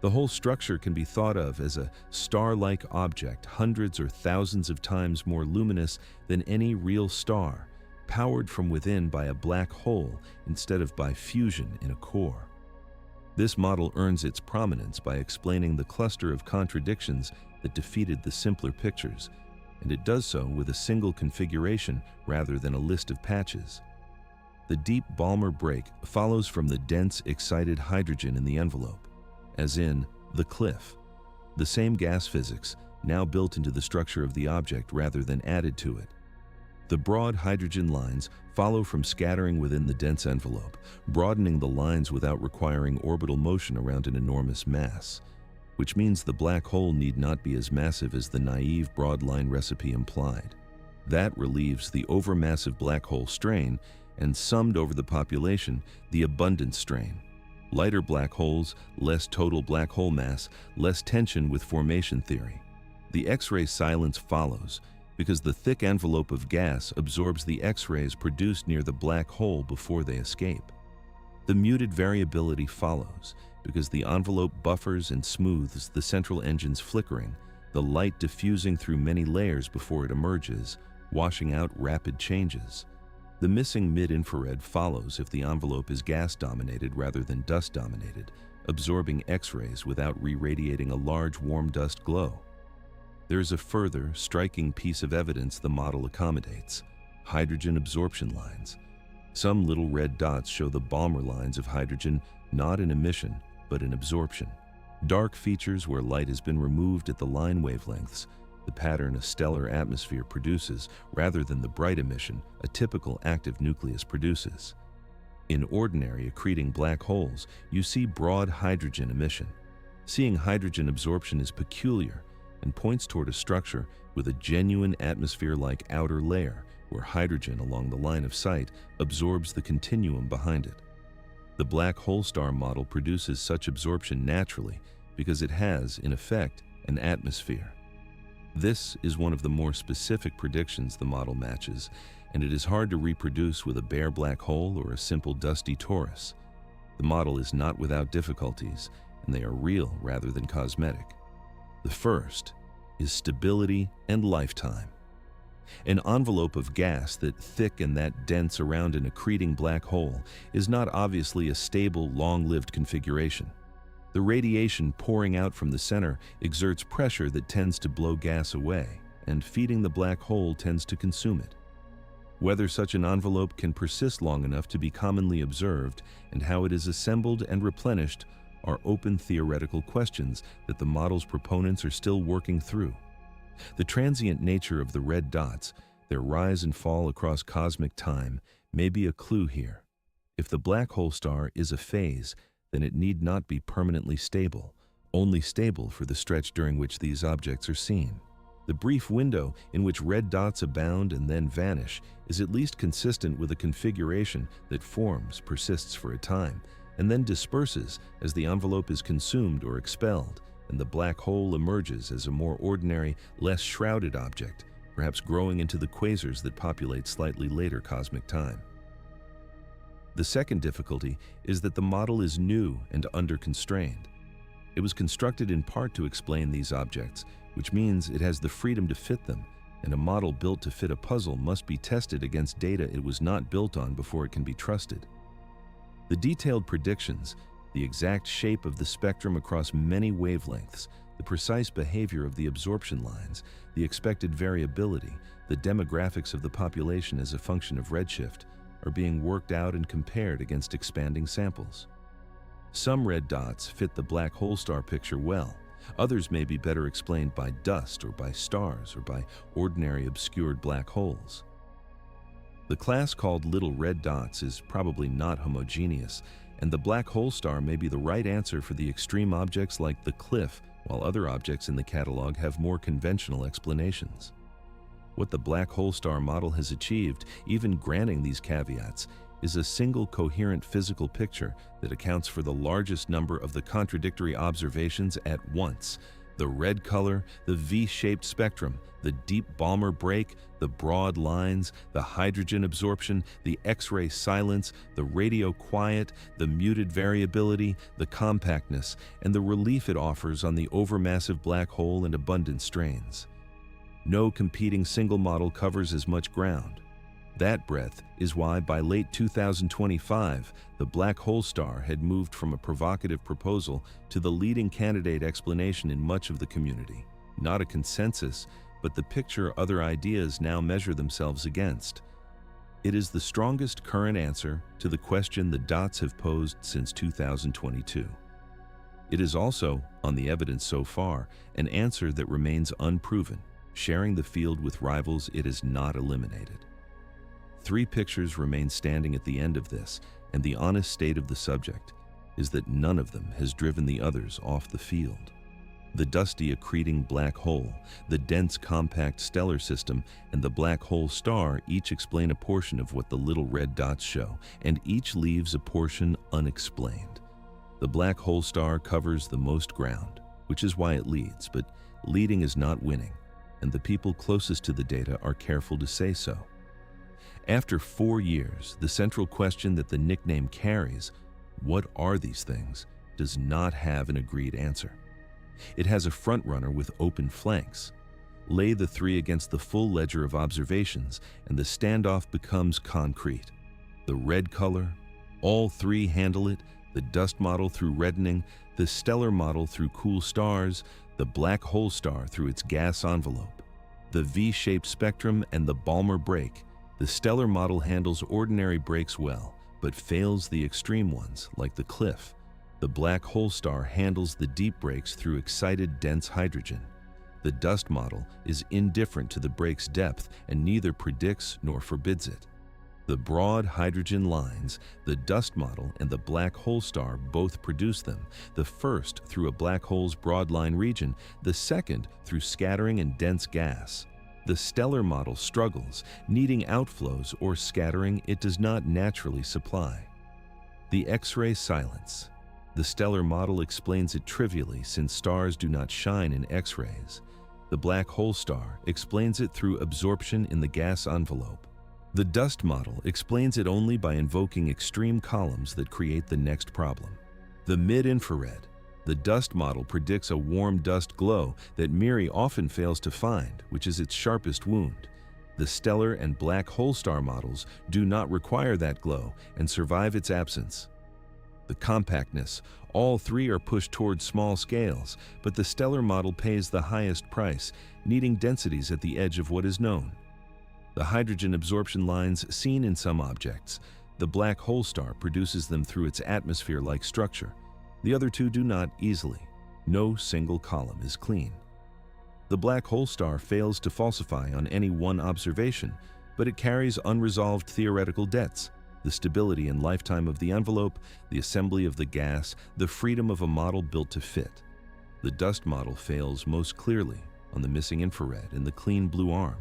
Speaker 1: The whole structure can be thought of as a star-like object hundreds or thousands of times more luminous than any real star, powered from within by a black hole instead of by fusion in a core. This model earns its prominence by explaining the cluster of contradictions that defeated the simpler pictures, and it does so with a single configuration rather than a list of patches. The deep Balmer break follows from the dense, excited hydrogen in the envelope, as in the cliff, the same gas physics now built into the structure of the object rather than added to it. The broad hydrogen lines follow from scattering within the dense envelope, broadening the lines without requiring orbital motion around an enormous mass, which means the black hole need not be as massive as the naive broad line recipe implied. That relieves the overmassive black hole strain and summed over the population, the abundance strain. Lighter black holes, less total black hole mass, less tension with formation theory. The X-ray silence follows because the thick envelope of gas absorbs the X-rays produced near the black hole before they escape. The muted variability follows because the envelope buffers and smooths the central engine's flickering, the light diffusing through many layers before it emerges, washing out rapid changes. The missing mid-infrared follows if the envelope is gas-dominated rather than dust-dominated, absorbing X-rays without re-radiating a large warm dust glow. There is a further, striking piece of evidence the model accommodates: hydrogen absorption lines. Some little red dots show the Balmer lines of hydrogen, not in emission, but in absorption. Dark features where light has been removed at the line wavelengths, the pattern a stellar atmosphere produces, rather than the bright emission a typical active nucleus produces. In ordinary accreting black holes, you see broad hydrogen emission. Seeing hydrogen absorption is peculiar and points toward a structure with a genuine atmosphere-like outer layer where hydrogen along the line of sight absorbs the continuum behind it. The black hole star model produces such absorption naturally because it has, in effect, an atmosphere. This is one of the more specific predictions the model matches, and it is hard to reproduce with a bare black hole or a simple dusty torus. The model is not without difficulties, and they are real rather than cosmetic. The first is stability and lifetime. An envelope of gas that thick and that dense around an accreting black hole is not obviously a stable, long-lived configuration. The radiation pouring out from the center exerts pressure that tends to blow gas away, and feeding the black hole tends to consume it. Whether such an envelope can persist long enough to be commonly observed and how it is assembled and replenished are open theoretical questions that the model's proponents are still working through. The transient nature of the red dots, their rise and fall across cosmic time, may be a clue here. If the black hole star is a phase, then it need not be permanently stable, only stable for the stretch during which these objects are seen. The brief window in which red dots abound and then vanish is at least consistent with a configuration that forms, persists for a time, and then disperses as the envelope is consumed or expelled, and the black hole emerges as a more ordinary, less shrouded object, perhaps growing into the quasars that populate slightly later cosmic time. The second difficulty is that the model is new and under-constrained. It was constructed in part to explain these objects, which means it has the freedom to fit them, and a model built to fit a puzzle must be tested against data it was not built on before it can be trusted. The detailed predictions, the exact shape of the spectrum across many wavelengths, the precise behavior of the absorption lines, the expected variability, the demographics of the population as a function of redshift, are being worked out and compared against expanding samples. Some red dots fit the black hole star picture well. Others may be better explained by dust or by stars or by ordinary obscured black holes. The class called little red dots is probably not homogeneous, and the black hole star may be the right answer for the extreme objects like the cliff, while other objects in the catalog have more conventional explanations. What the black hole star model has achieved, even granting these caveats, is a single coherent physical picture that accounts for the largest number of the contradictory observations at once: the red color, the V-shaped spectrum, the deep Balmer break, the broad lines, the hydrogen absorption, the X-ray silence, the radio quiet, the muted variability, the compactness, and the relief it offers on the overmassive black hole and abundant strains. No competing single model covers as much ground. That breadth is why by late 2025, the black hole star had moved from a provocative proposal to the leading candidate explanation in much of the community. Not a consensus, but the picture other ideas now measure themselves against. It is the strongest current answer to the question the dots have posed since 2022. It is also, on the evidence so far, an answer that remains unproven, sharing the field with rivals it has not eliminated. 3 pictures remain standing at the end of this, and the honest state of the subject is that none of them has driven the others off the field. The dusty accreting black hole, the dense compact stellar system, and the black hole star each explain a portion of what the little red dots show, and each leaves a portion unexplained. The black hole star covers the most ground, which is why it leads, but leading is not winning, and the people closest to the data are careful to say so. After 4 years, the central question that the nickname carries, what are these things, does not have an agreed answer. It has a front-runner with open flanks. Lay the three against the full ledger of observations, and the standoff becomes concrete. The red color, all three handle it, the dust model through reddening, the stellar model through cool stars, the black hole star through its gas envelope. The V-shaped spectrum and the Balmer break. The stellar model handles ordinary breaks well, but fails the extreme ones, like the cliff. The black hole star handles the deep breaks through excited dense hydrogen. The dust model is indifferent to the break's depth and neither predicts nor forbids it. The broad hydrogen lines, the dust model and the black hole star both produce them, the first through a black hole's broad line region, the second through scattering and dense gas. The stellar model struggles, needing outflows or scattering it does not naturally supply. The X-ray silence. The stellar model explains it trivially since stars do not shine in X-rays. The black hole star explains it through absorption in the gas envelope. The dust model explains it only by invoking extreme columns that create the next problem. The mid-infrared. The dust model predicts a warm dust glow that MIRI often fails to find, which is its sharpest wound. The stellar and black hole star models do not require that glow and survive its absence. The compactness. All three are pushed towards small scales, but the stellar model pays the highest price, needing densities at the edge of what is known. The hydrogen absorption lines seen in some objects. The black hole star produces them through its atmosphere-like structure. The other two do not easily. No single column is clean. The black hole star fails to falsify on any one observation, but it carries unresolved theoretical debts. The stability and lifetime of the envelope, the assembly of the gas, the freedom of a model built to fit. The dust model fails most clearly on the missing infrared and the clean blue arm.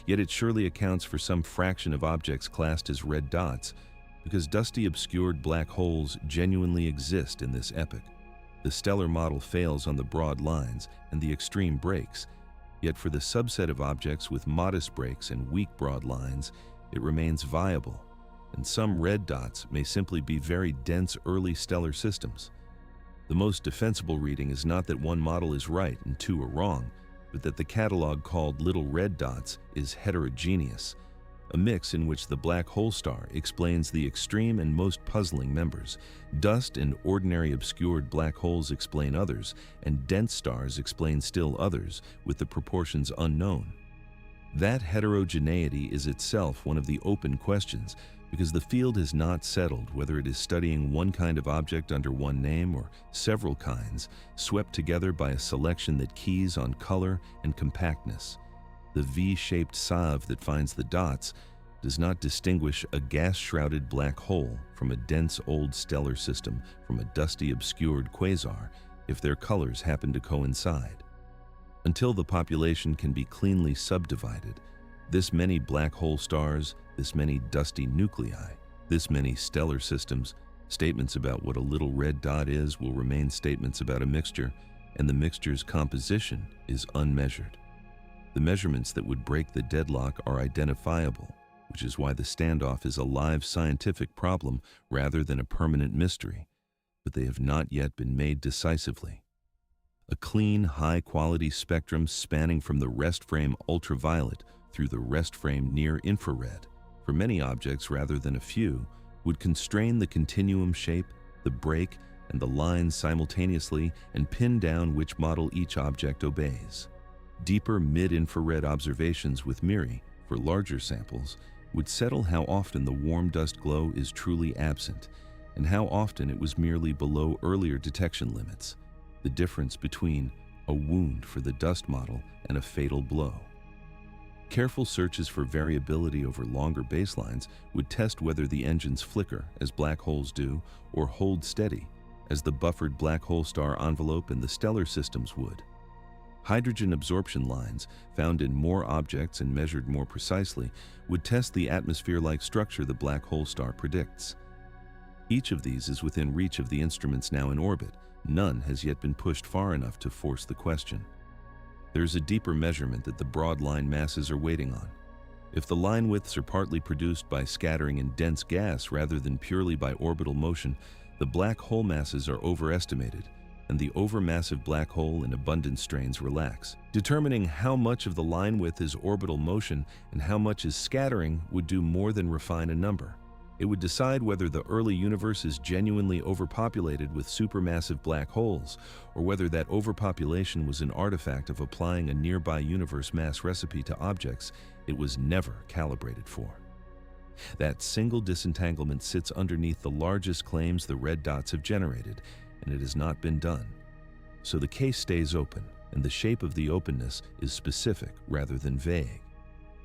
Speaker 1: Yet it surely accounts for some fraction of objects classed as red dots, because dusty obscured black holes genuinely exist in this epoch. The stellar model fails on the broad lines and the extreme breaks, yet for the subset of objects with modest breaks and weak broad lines, it remains viable, and some red dots may simply be very dense early stellar systems. The most defensible reading is not that one model is right and two are wrong, but that the catalog called Little Red Dots is heterogeneous, a mix in which the black hole star explains the extreme and most puzzling members, dust and ordinary obscured black holes explain others, and dense stars explain still others, with the proportions unknown. That heterogeneity is itself one of the open questions, because the field has not settled whether it is studying one kind of object under one name or several kinds, swept together by a selection that keys on color and compactness. The V-shaped sieve that finds the dots does not distinguish a gas-shrouded black hole from a dense old stellar system from a dusty obscured quasar if their colors happen to coincide. Until the population can be cleanly subdivided, this many black hole stars, this many dusty nuclei, this many stellar systems, statements about what a little red dot is will remain statements about a mixture, and the mixture's composition is unmeasured. The measurements that would break the deadlock are identifiable, which is why the standoff is a live scientific problem rather than a permanent mystery, but they have not yet been made decisively. A clean, high-quality spectrum spanning from the rest frame ultraviolet through the rest frame near-infrared, for many objects rather than a few, would constrain the continuum shape, the break, and the lines simultaneously and pin down which model each object obeys. Deeper mid-infrared observations with MIRI, for larger samples, would settle how often the warm dust glow is truly absent, and how often it was merely below earlier detection limits, the difference between a wound for the dust model and a fatal blow. Careful searches for variability over longer baselines would test whether the engines flicker, as black holes do, or hold steady, as the buffered black hole star envelope in the stellar systems would. Hydrogen absorption lines, found in more objects and measured more precisely, would test the atmosphere-like structure the black hole star predicts. Each of these is within reach of the instruments now in orbit. None has yet been pushed far enough to force the question. There is a deeper measurement that the broad line masses are waiting on. If the line widths are partly produced by scattering in dense gas rather than purely by orbital motion, the black hole masses are overestimated, and the overmassive black hole in abundant strains relax. Determining how much of the line width is orbital motion and how much is scattering would do more than refine a number. It would decide whether the early universe is genuinely overpopulated with supermassive black holes, or whether that overpopulation was an artifact of applying a nearby universe mass recipe to objects it was never calibrated for. That single disentanglement sits underneath the largest claims the red dots have generated, and it has not been done. So the case stays open, and the shape of the openness is specific rather than vague.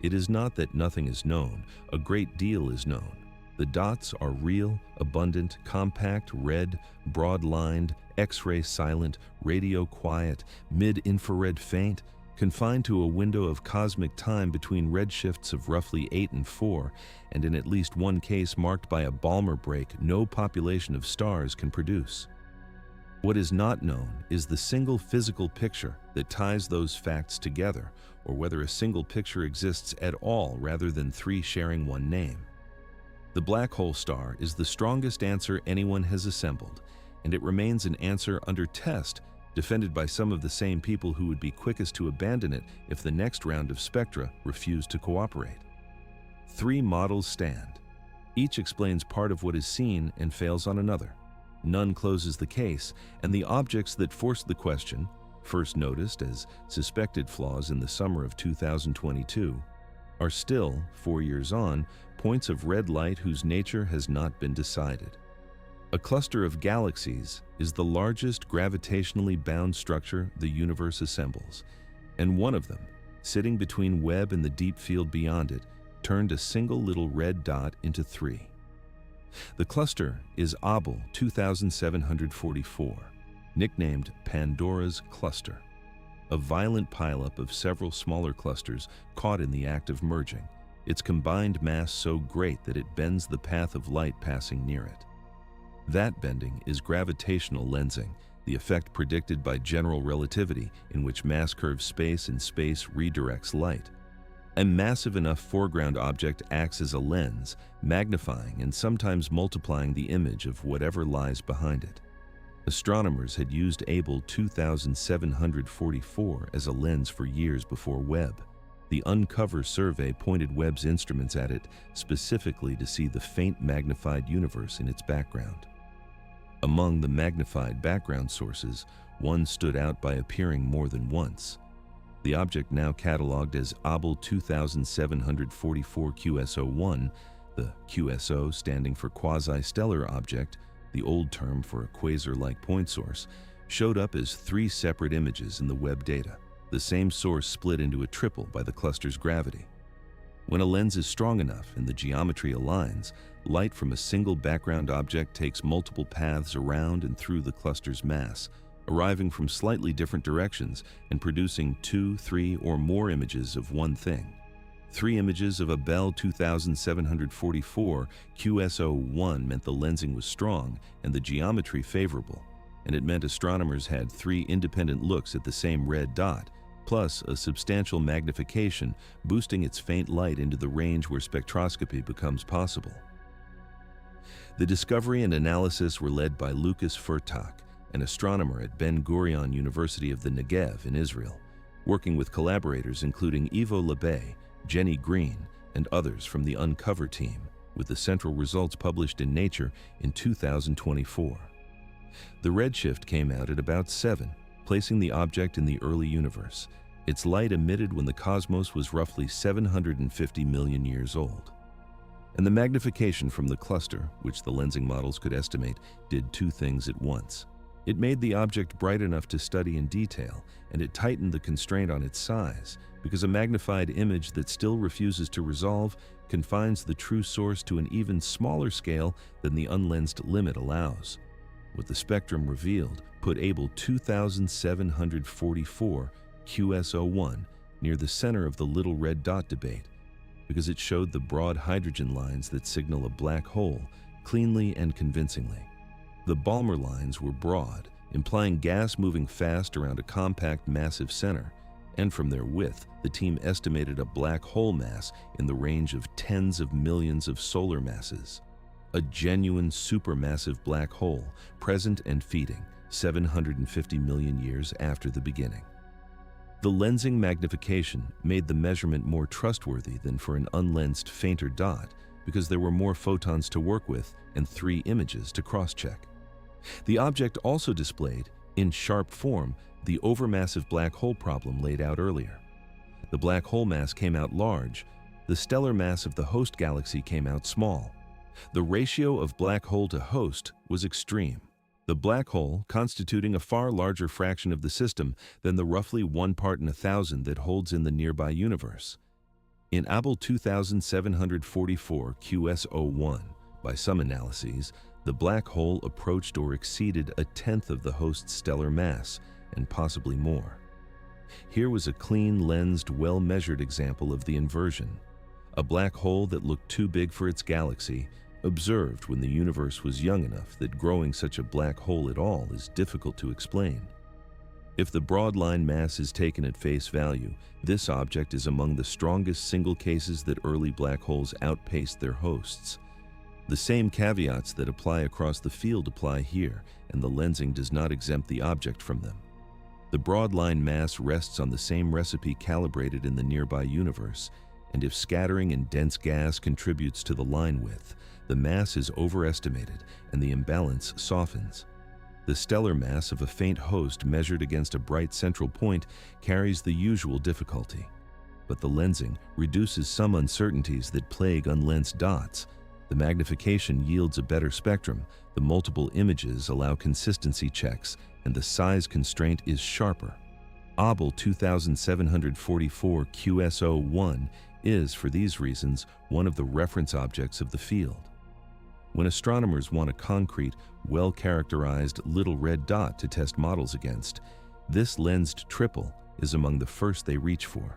Speaker 1: It is not that nothing is known, a great deal is known. The dots are real, abundant, compact, red, broad-lined, X-ray silent, radio quiet, mid-infrared faint, confined to a window of cosmic time between redshifts of roughly 8 and 4, and in at least one case marked by a Balmer break no population of stars can produce. What is not known is the single physical picture that ties those facts together, or whether a single picture exists at all rather than three sharing one name. The black hole star is the strongest answer anyone has assembled, and it remains an answer under test, defended by some of the same people who would be quickest to abandon it if the next round of spectra refused to cooperate. Three models stand. Each explains part of what is seen and fails on another. None closes the case, and the objects that forced the question, first noticed as suspected flaws in the summer of 2022, are still, 4 years on, points of red light whose nature has not been decided. A cluster of galaxies is the largest gravitationally bound structure the universe assembles, and one of them, sitting between Webb and the deep field beyond it, turned a single little red dot into three. The cluster is Abell 2744, nicknamed Pandora's Cluster, a violent pileup of several smaller clusters caught in the act of merging, its combined mass so great that it bends the path of light passing near it. That bending is gravitational lensing, the effect predicted by general relativity in which mass curves space and space redirects light. A massive enough foreground object acts as a lens, magnifying and sometimes multiplying the image of whatever lies behind it. Astronomers had used Abell 2744 as a lens for years before Webb. The Uncover survey pointed Webb's instruments at it specifically to see the faint magnified universe in its background. Among the magnified background sources, one stood out by appearing more than once. The object now cataloged as Abell 2744 QSO1, the QSO standing for quasi-stellar object, the old term for a quasar-like point source, showed up as three separate images in the Webb data, the same source split into a triple by the cluster's gravity. When a lens is strong enough and the geometry aligns, light from a single background object takes multiple paths around and through the cluster's mass, arriving from slightly different directions and producing 2, 3, or more images of one thing. 3 images of Abell 2744 QSO1 meant the lensing was strong and the geometry favorable, and it meant astronomers had 3 independent looks at the same red dot, plus a substantial magnification, boosting its faint light into the range where spectroscopy becomes possible. The discovery and analysis were led by Lucas Furtak, an astronomer at Ben Gurion University of the Negev in Israel, working with collaborators including Ivo Labay, Jenny Green, and others from the Uncover team, with the central results published in Nature in 2024. The redshift came out at about 7, placing the object in the early universe. Its light emitted when the cosmos was roughly 750 million years old. And the magnification from the cluster, which the lensing models could estimate, did 2 things at once. It made the object bright enough to study in detail, and it tightened the constraint on its size, because a magnified image that still refuses to resolve confines the true source to an even smaller scale than the unlensed limit allows. What the spectrum revealed put Abell 2744 QSO1 near the center of the little red dot debate, because it showed the broad hydrogen lines that signal a black hole cleanly and convincingly. The Balmer lines were broad, implying gas moving fast around a compact, massive center, and from their width, the team estimated a black hole mass in the range of tens of millions of solar masses. A genuine supermassive black hole, present and feeding, 750 million years after the beginning. The lensing magnification made the measurement more trustworthy than for an unlensed fainter dot because there were more photons to work with and 3 images to cross-check. The object also displayed, in sharp form, the overmassive black hole problem laid out earlier. The black hole mass came out large, the stellar mass of the host galaxy came out small. The ratio of black hole to host was extreme, the black hole constituting a far larger fraction of the system than the roughly 1 part in 1,000 that holds in the nearby universe. In Abell 2744 QS01, by some analyses, the black hole approached or exceeded 1/10 of the host's stellar mass, and possibly more. Here was a clean, lensed, well-measured example of the inversion. A black hole that looked too big for its galaxy, observed when the universe was young enough that growing such a black hole at all is difficult to explain. If the broad-line mass is taken at face value, this object is among the strongest single cases that early black holes outpaced their hosts. The same caveats that apply across the field apply here, and the lensing does not exempt the object from them. The broad-line mass rests on the same recipe calibrated in the nearby universe, and if scattering in dense gas contributes to the line width, the mass is overestimated and the imbalance softens. The stellar mass of a faint host measured against a bright central point carries the usual difficulty. But the lensing reduces some uncertainties that plague unlensed dots. The magnification yields a better spectrum, the multiple images allow consistency checks, and the size constraint is sharper. Abell 2744 QS01 is, for these reasons, one of the reference objects of the field. When astronomers want a concrete, well-characterized little red dot to test models against, this lensed triple is among the first they reach for.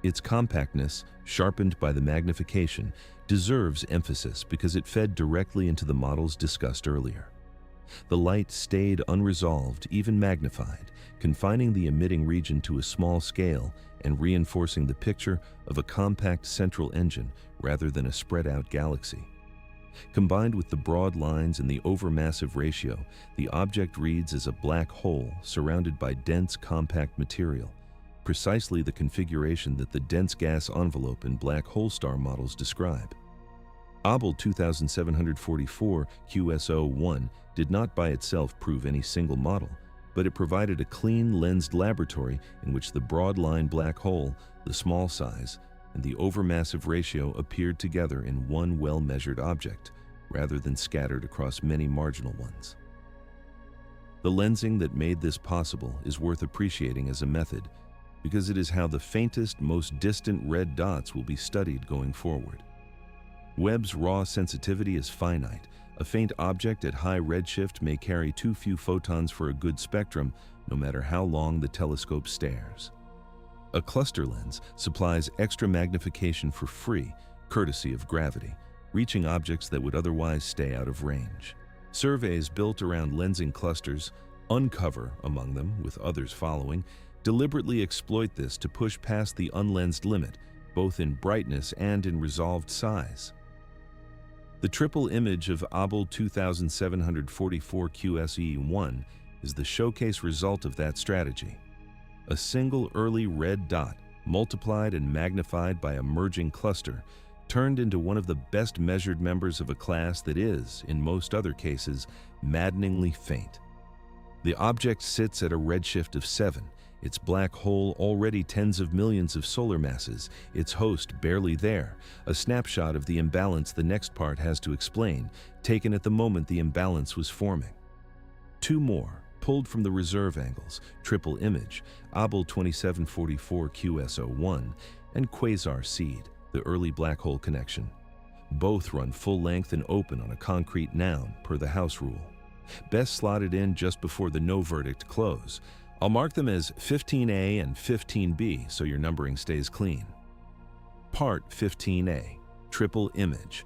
Speaker 1: Its compactness, sharpened by the magnification, deserves emphasis because it fed directly into the models discussed earlier. The light stayed unresolved, even magnified, confining the emitting region to a small scale and reinforcing the picture of a compact central engine rather than a spread-out galaxy. Combined with the broad lines and the overmassive ratio, the object reads as a black hole surrounded by dense, compact material, precisely the configuration that the dense gas envelope in black hole star models describe. Abell 2744 QS01 did not by itself prove any single model, but it provided a clean, lensed laboratory in which the broad-line black hole, the small size, and the overmassive ratio appeared together in one well-measured object, rather than scattered across many marginal ones. The lensing that made this possible is worth appreciating as a method, because it is how the faintest, most distant red dots will be studied going forward. Webb's raw sensitivity is finite. A faint object at high redshift may carry too few photons for a good spectrum, no matter how long the telescope stares. A cluster lens supplies extra magnification for free, courtesy of gravity, reaching objects that would otherwise stay out of range. Surveys built around lensing clusters, Uncover among them, with others following, deliberately exploit this to push past the unlensed limit, both in brightness and in resolved size. The triple image of Abell 2744 QSE1 is the showcase result of that strategy. A single early red dot, multiplied and magnified by a merging cluster, turned into one of the best measured members of a class that is, in most other cases, maddeningly faint. The object sits at a redshift of 7, its black hole already tens of millions of solar masses, its host barely there, a snapshot of the imbalance the next part has to explain, taken at the moment the imbalance was forming. Two more, pulled from the reserve angles, triple image, Abell 2744 QS01, and quasar seed, the early black hole connection. Both run full length and open on a concrete noun, per the house rule. Best slotted in just before the no verdict close. I'll mark them as 15A and 15B so your numbering stays clean. Part 15A, triple image.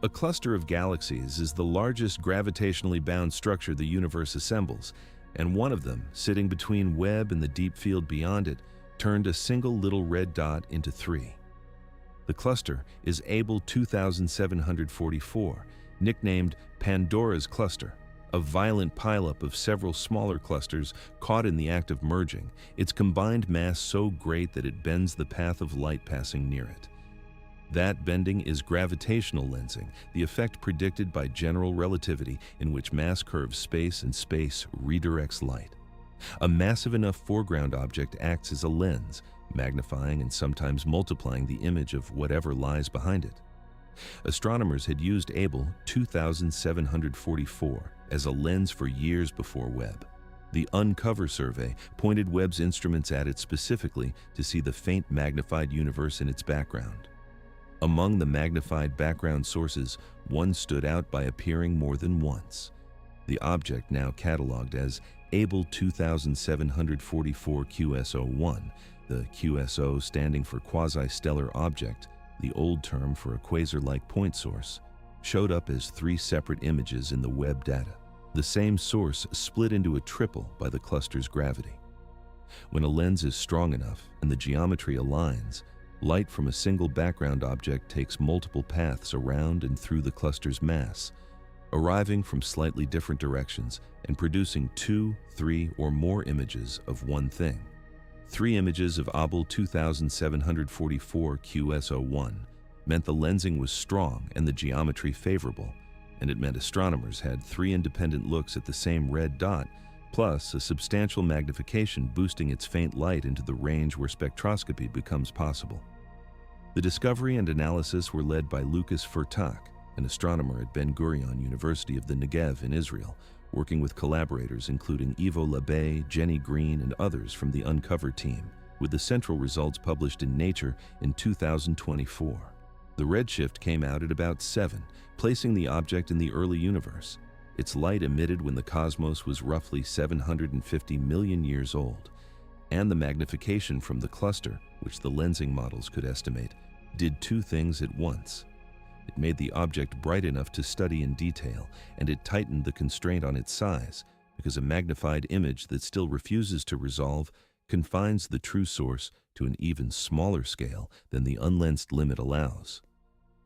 Speaker 1: A cluster of galaxies is the largest gravitationally bound structure the universe assembles, and one of them, sitting between Webb and the deep field beyond it, turned a single little red dot into 3. The cluster is Abell 2744, nicknamed Pandora's Cluster, a violent pileup of several smaller clusters caught in the act of merging, its combined mass so great that it bends the path of light passing near it. That bending is gravitational lensing, the effect predicted by general relativity in which mass curves space and space redirects light. A massive enough foreground object acts as a lens, magnifying and sometimes multiplying the image of whatever lies behind it. Astronomers had used Abell 2744 as a lens for years before Webb. The Uncover survey pointed Webb's instruments at it specifically to see the faint magnified universe in its background. Among the magnified background sources, one stood out by appearing more than once. The object, now cataloged as Abell 2744 QSO1, the QSO standing for quasi-stellar object, the old term for a quasar-like point source, showed up as 3 separate images in the Webb data. The same source split into a triple by the cluster's gravity. When a lens is strong enough and the geometry aligns, light from a single background object takes multiple paths around and through the cluster's mass, arriving from slightly different directions and producing 2, 3, or more images of one thing. 3 images of Abell 2744 QSO1 meant the lensing was strong and the geometry favorable, and it meant astronomers had 3 independent looks at the same red dot, plus a substantial magnification boosting its faint light into the range where spectroscopy becomes possible. The discovery and analysis were led by Lucas Furtak, an astronomer at Ben Gurion University of the Negev in Israel, working with collaborators including Ivo Labbe, Jenny Green, and others from the Uncover team, with the central results published in Nature in 2024. The redshift came out at about 7, placing the object in the early universe. Its light emitted when the cosmos was roughly 750 million years old, and the magnification from the cluster, which the lensing models could estimate, did 2 things at once. It made the object bright enough to study in detail, and it tightened the constraint on its size, because a magnified image that still refuses to resolve confines the true source to an even smaller scale than the unlensed limit allows.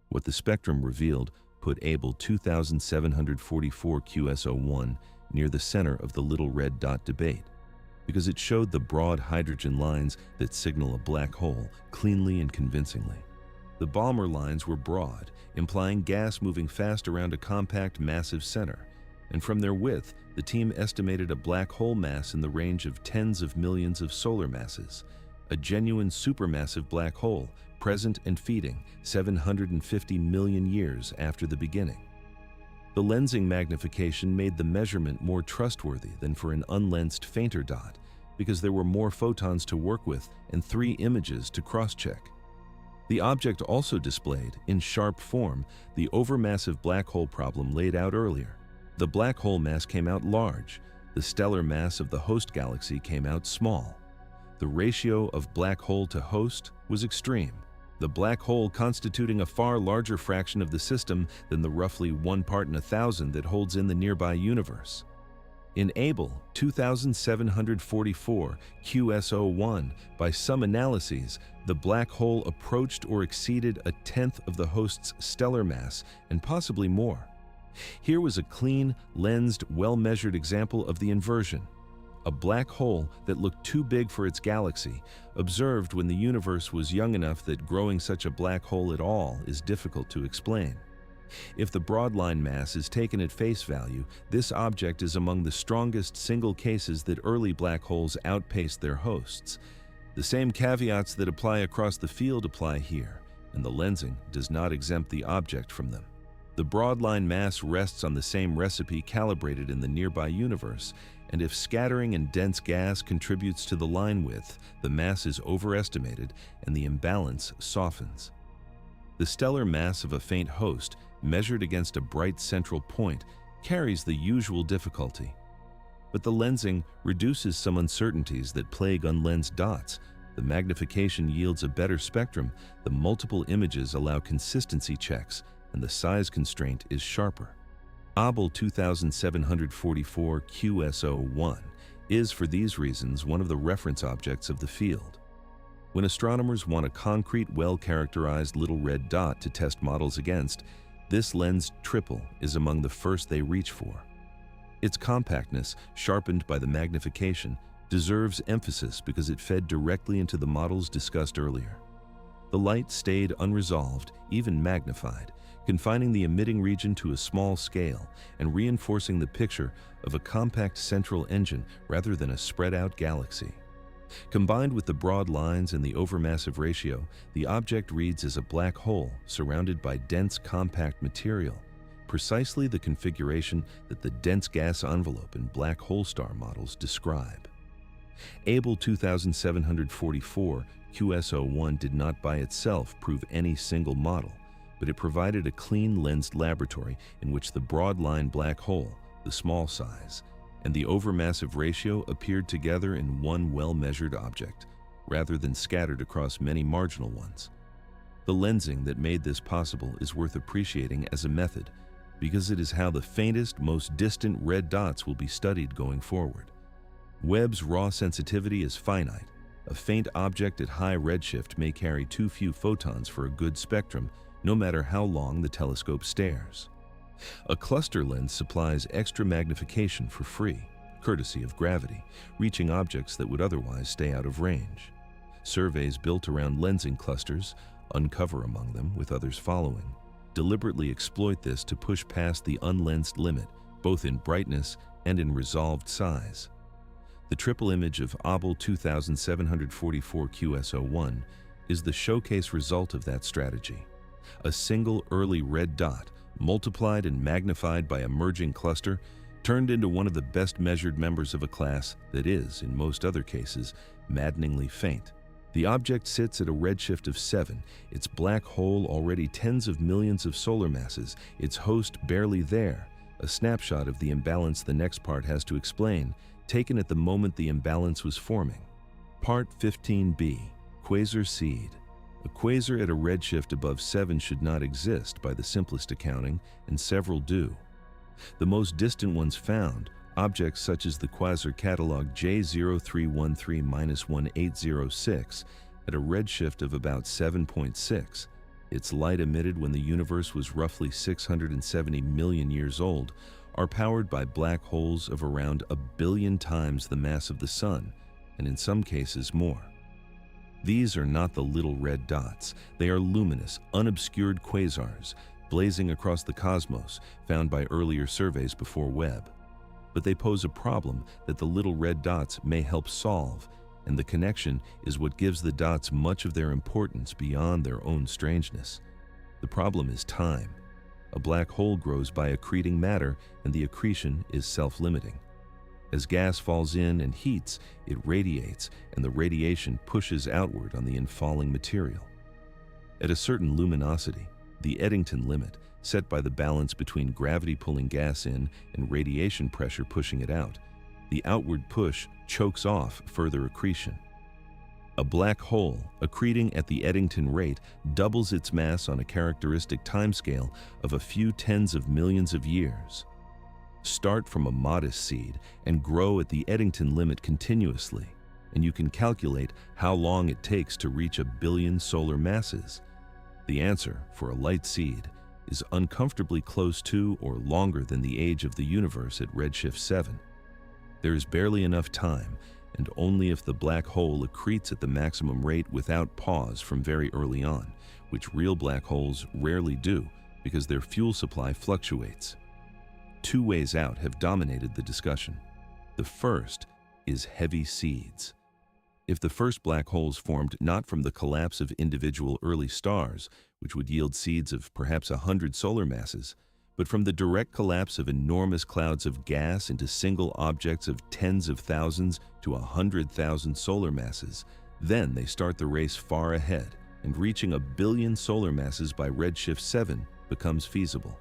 Speaker 1: What the spectrum revealed put Abell 2744 QSO1 near the center of the little red dot debate, because it showed the broad hydrogen lines that signal a black hole cleanly and convincingly. The Balmer lines were broad, implying gas moving fast around a compact, massive center, and from their width, the team estimated a black hole mass in the range of tens of millions of solar masses, a genuine supermassive black hole, present and feeding 750 million years after the beginning. The lensing magnification made the measurement more trustworthy than for an unlensed fainter dot, because there were more photons to work with and 3 images to cross-check. The object also displayed, in sharp form, the overmassive black hole problem laid out earlier. The black hole mass came out large. The stellar mass of the host galaxy came out small. The ratio of black hole to host was extreme, the black hole constituting a far larger fraction of the system than the roughly 1 part in 1,000 that holds in the nearby universe. In Abell 2744 QSO1, by some analyses, the black hole approached or exceeded 1/10 of the host's stellar mass, and possibly more. Here was a clean, lensed, well-measured example of the inversion. A black hole that looked too big for its galaxy, observed when the universe was young enough that growing such a black hole at all is difficult to explain. If the broadline mass is taken at face value, this object is among the strongest single cases that early black holes outpaced their hosts. The same caveats that apply across the field apply here, and the lensing does not exempt the object from them. The broadline mass rests on the same recipe calibrated in the nearby universe, and if scattering and dense gas contributes to the line width, the mass is overestimated and the imbalance softens. The stellar mass of a faint host, measured against a bright central point, carries the usual difficulty. But the lensing reduces some uncertainties that plague unlensed dots. The magnification yields a better spectrum, the multiple images allow consistency checks, and the size constraint is sharper. Abell 2744 QSO1 is, for these reasons, one of the reference objects of the field. When astronomers want a concrete, well-characterized little red dot to test models against, this lensed triple is among the first they reach for. Its compactness, sharpened by the magnification, deserves emphasis because it fed directly into the models discussed earlier. The light stayed unresolved, even magnified, confining the emitting region to a small scale and reinforcing the picture of a compact central engine rather than a spread-out galaxy. Combined with the broad lines and the overmassive ratio, the object reads as a black hole surrounded by dense compact material, precisely the configuration that the dense gas envelope in black hole star models describe. Able 2744 QS01 did not by itself prove any single model, but it provided a clean lensed laboratory in which the broad-line black hole, the small size, and the overmassive ratio appeared together in one well-measured object, rather than scattered across many marginal ones. The lensing that made this possible is worth appreciating as a method, because it is how the faintest, most distant red dots will be studied going forward. Webb's raw sensitivity is finite. A faint object at high redshift may carry too few photons for a good spectrum, no matter how long the telescope stares. A cluster lens supplies extra magnification for free, courtesy of gravity, reaching objects that would otherwise stay out of range. Surveys built around lensing clusters, uncover among them with others following, deliberately exploit this to push past the unlensed limit, both in brightness and in resolved size. The triple image of Abel 2744 QS01 is the showcase result of that strategy. A single early red dot, multiplied and magnified by a merging cluster, turned into one of the best measured members of a class that is, in most other cases, maddeningly faint. The object sits at a redshift of 7, its black hole already tens of millions of solar masses, its host barely there, a snapshot of the imbalance the next part has to explain, taken at the moment the imbalance was forming. Part 15b, Quasar Seed. A quasar at a redshift above 7 should not exist by the simplest accounting, and several do. The most distant ones found, objects such as the quasar catalog J0313-1806, at a redshift of about 7.6, its light emitted when the universe was roughly 670 million years old, are powered by black holes of around 1 billion times the mass of the Sun, and in some cases more. These are not the little red dots. They are luminous, unobscured quasars, blazing across the cosmos, found by earlier surveys before Webb. But they pose a problem that the little red dots may help solve, and the connection is what gives the dots much of their importance beyond their own strangeness. The problem is time. A black hole grows by accreting matter, and the accretion is self-limiting. As gas falls in and heats, it radiates, and the radiation pushes outward on the infalling material. At a certain luminosity, the Eddington limit, set by the balance between gravity pulling gas in and radiation pressure pushing it out, the outward push chokes off further accretion. A black hole, accreting at the Eddington rate, doubles its mass on a characteristic timescale of a few tens of millions of years. Start from a modest seed and grow at the Eddington limit continuously, and you can calculate how long it takes to reach 1 billion solar masses. The answer, for a light seed, is uncomfortably close to or longer than the age of the universe at redshift 7. There is barely enough time, and only if the black hole accretes at the maximum rate without pause from very early on, which real black holes rarely do because their fuel supply fluctuates. 2 ways out have dominated the discussion. The first is heavy seeds. If the first black holes formed not from the collapse of individual early stars, which would yield seeds of perhaps 100 solar masses, but from the direct collapse of enormous clouds of gas into single objects of tens of thousands to 100,000 solar masses, then they start the race far ahead, and reaching 1 billion solar masses by redshift 7 becomes feasible.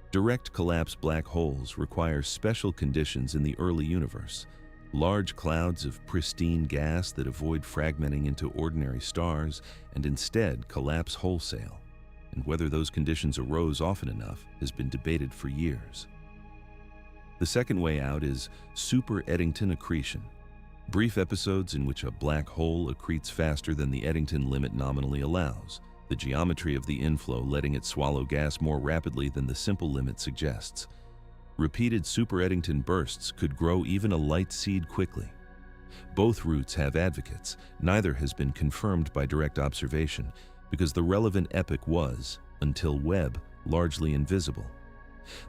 Speaker 1: Direct collapse black holes require special conditions in the early universe, large clouds of pristine gas that avoid fragmenting into ordinary stars and instead collapse wholesale, and whether those conditions arose often enough has been debated for years. The second way out is super-Eddington accretion, brief episodes in which a black hole accretes faster than the Eddington limit nominally allows, the geometry of the inflow letting it swallow gas more rapidly than the simple limit suggests. Repeated super-Eddington bursts could grow even a light seed quickly. Both routes have advocates. Neither has been confirmed by direct observation because the relevant epoch was, until Webb, largely invisible.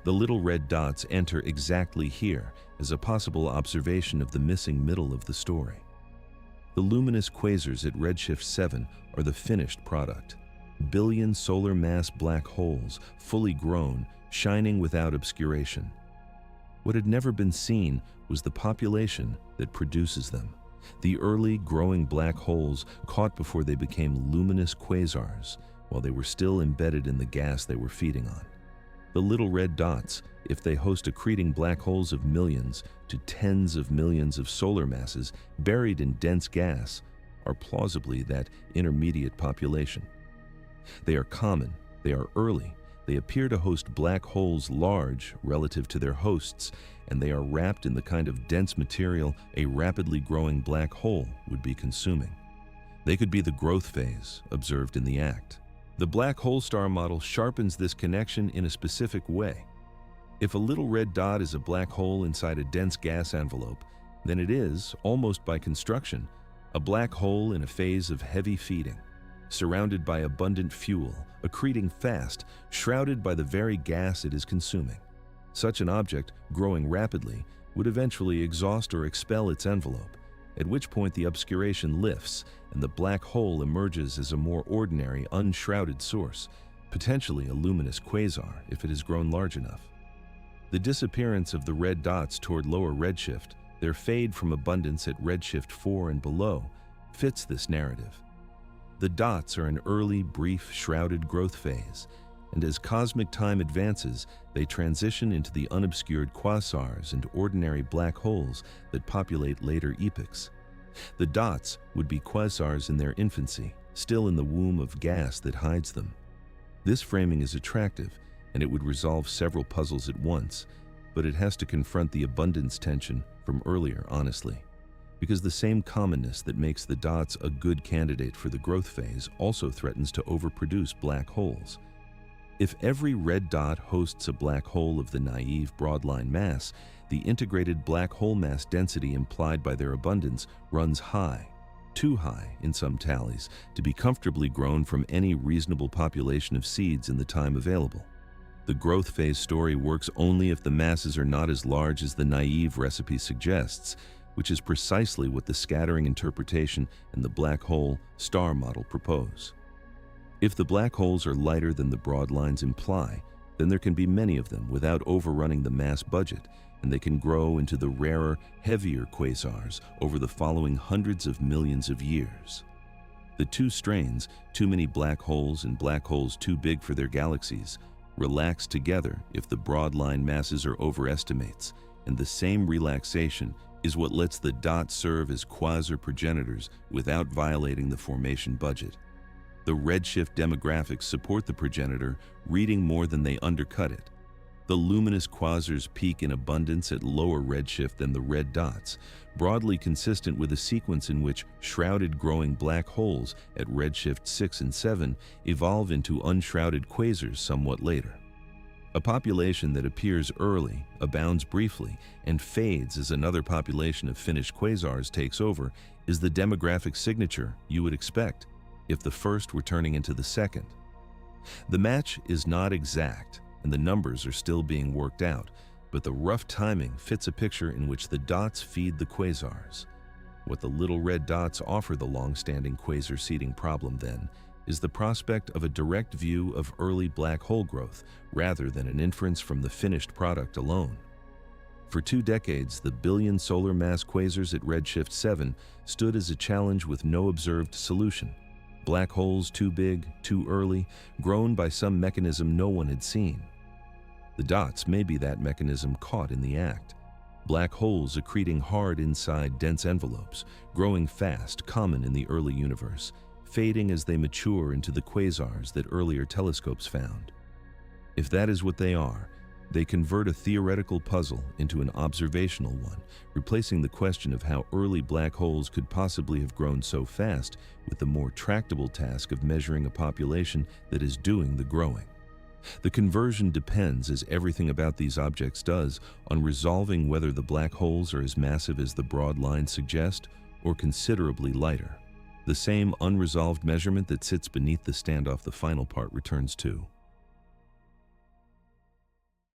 Speaker 1: The little red dots enter exactly here as a possible observation of the missing middle of the story. The luminous quasars at redshift 7 are the finished product. Billion solar mass black holes, fully grown, shining without obscuration. What had never been seen was the population that produces them. The early growing black holes caught before they became luminous quasars, while they were still embedded in the gas they were feeding on. The little red dots, if they host accreting black holes of millions to tens of millions of solar masses buried in dense gas, are plausibly that intermediate population. They are common, they are early, they appear to host black holes large relative to their hosts, and they are wrapped in the kind of dense material a rapidly growing black hole would be consuming. They could be the growth phase observed in the act. The black hole star model sharpens this connection in a specific way. If a little red dot is a black hole inside a dense gas envelope, then it is, almost by construction, a black hole in a phase of heavy feeding, surrounded by abundant fuel, accreting fast, shrouded by the very gas it is consuming. Such an object, growing rapidly, would eventually exhaust or expel its envelope, at which point the obscuration lifts and the black hole emerges as a more ordinary, unshrouded source, potentially a luminous quasar if it has grown large enough. The disappearance of the red dots toward lower redshift, their fade from abundance at redshift 4 and below, fits this narrative. The dots are an early, brief, shrouded growth phase, and as cosmic time advances, they transition into the unobscured quasars and ordinary black holes that populate later epochs. The dots would be quasars in their infancy, still in the womb of gas that hides them. This framing is attractive, and it would resolve several puzzles at once, but it has to confront the abundance tension from earlier, honestly. Because the same commonness that makes the dots a good candidate for the growth phase also threatens to overproduce black holes. If every red dot hosts a black hole of the naive broadline mass, the integrated black hole mass density implied by their abundance runs high, too high in some tallies, to be comfortably grown from any reasonable population of seeds in the time available. The growth phase story works only if the masses are not as large as the naive recipe suggests, which is precisely what the scattering interpretation and the black hole star model propose. If the black holes are lighter than the broad lines imply, then there can be many of them without overrunning the mass budget, and they can grow into the rarer, heavier quasars over the following hundreds of millions of years. The two strains, too many black holes and black holes too big for their galaxies, relax together if the broad line masses are overestimates, and the same relaxation is what lets the dots serve as quasar progenitors without violating the formation budget. The redshift demographics support the progenitor, reading more than they undercut it. The luminous quasars peak in abundance at lower redshift than the red dots, broadly consistent with a sequence in which shrouded growing black holes at redshift 6 and 7 evolve into unshrouded quasars somewhat later. A population that appears early, abounds briefly, and fades as another population of finished quasars takes over is the demographic signature you would expect if the first were turning into the second. The match is not exact, and the numbers are still being worked out, but the rough timing fits a picture in which the dots feed the quasars. What the little red dots offer the long-standing quasar seeding problem, then, is the prospect of a direct view of early black hole growth rather than an inference from the finished product alone. For 2 decades, the billion solar mass quasars at redshift 7 stood as a challenge with no observed solution. Black holes too big, too early, grown by some mechanism no one had seen. The dots may be that mechanism caught in the act. Black holes accreting hard inside dense envelopes, growing fast, common in the early universe, fading as they mature into the quasars that earlier telescopes found. If that is what they are, they convert a theoretical puzzle into an observational one, replacing the question of how early black holes could possibly have grown so fast with the more tractable task of measuring a population that is doing the growing. The conversion depends, as everything about these objects does, on resolving whether the black holes are as massive as the broad lines suggest or considerably lighter. The same unresolved measurement that sits beneath the standoff the final part returns to.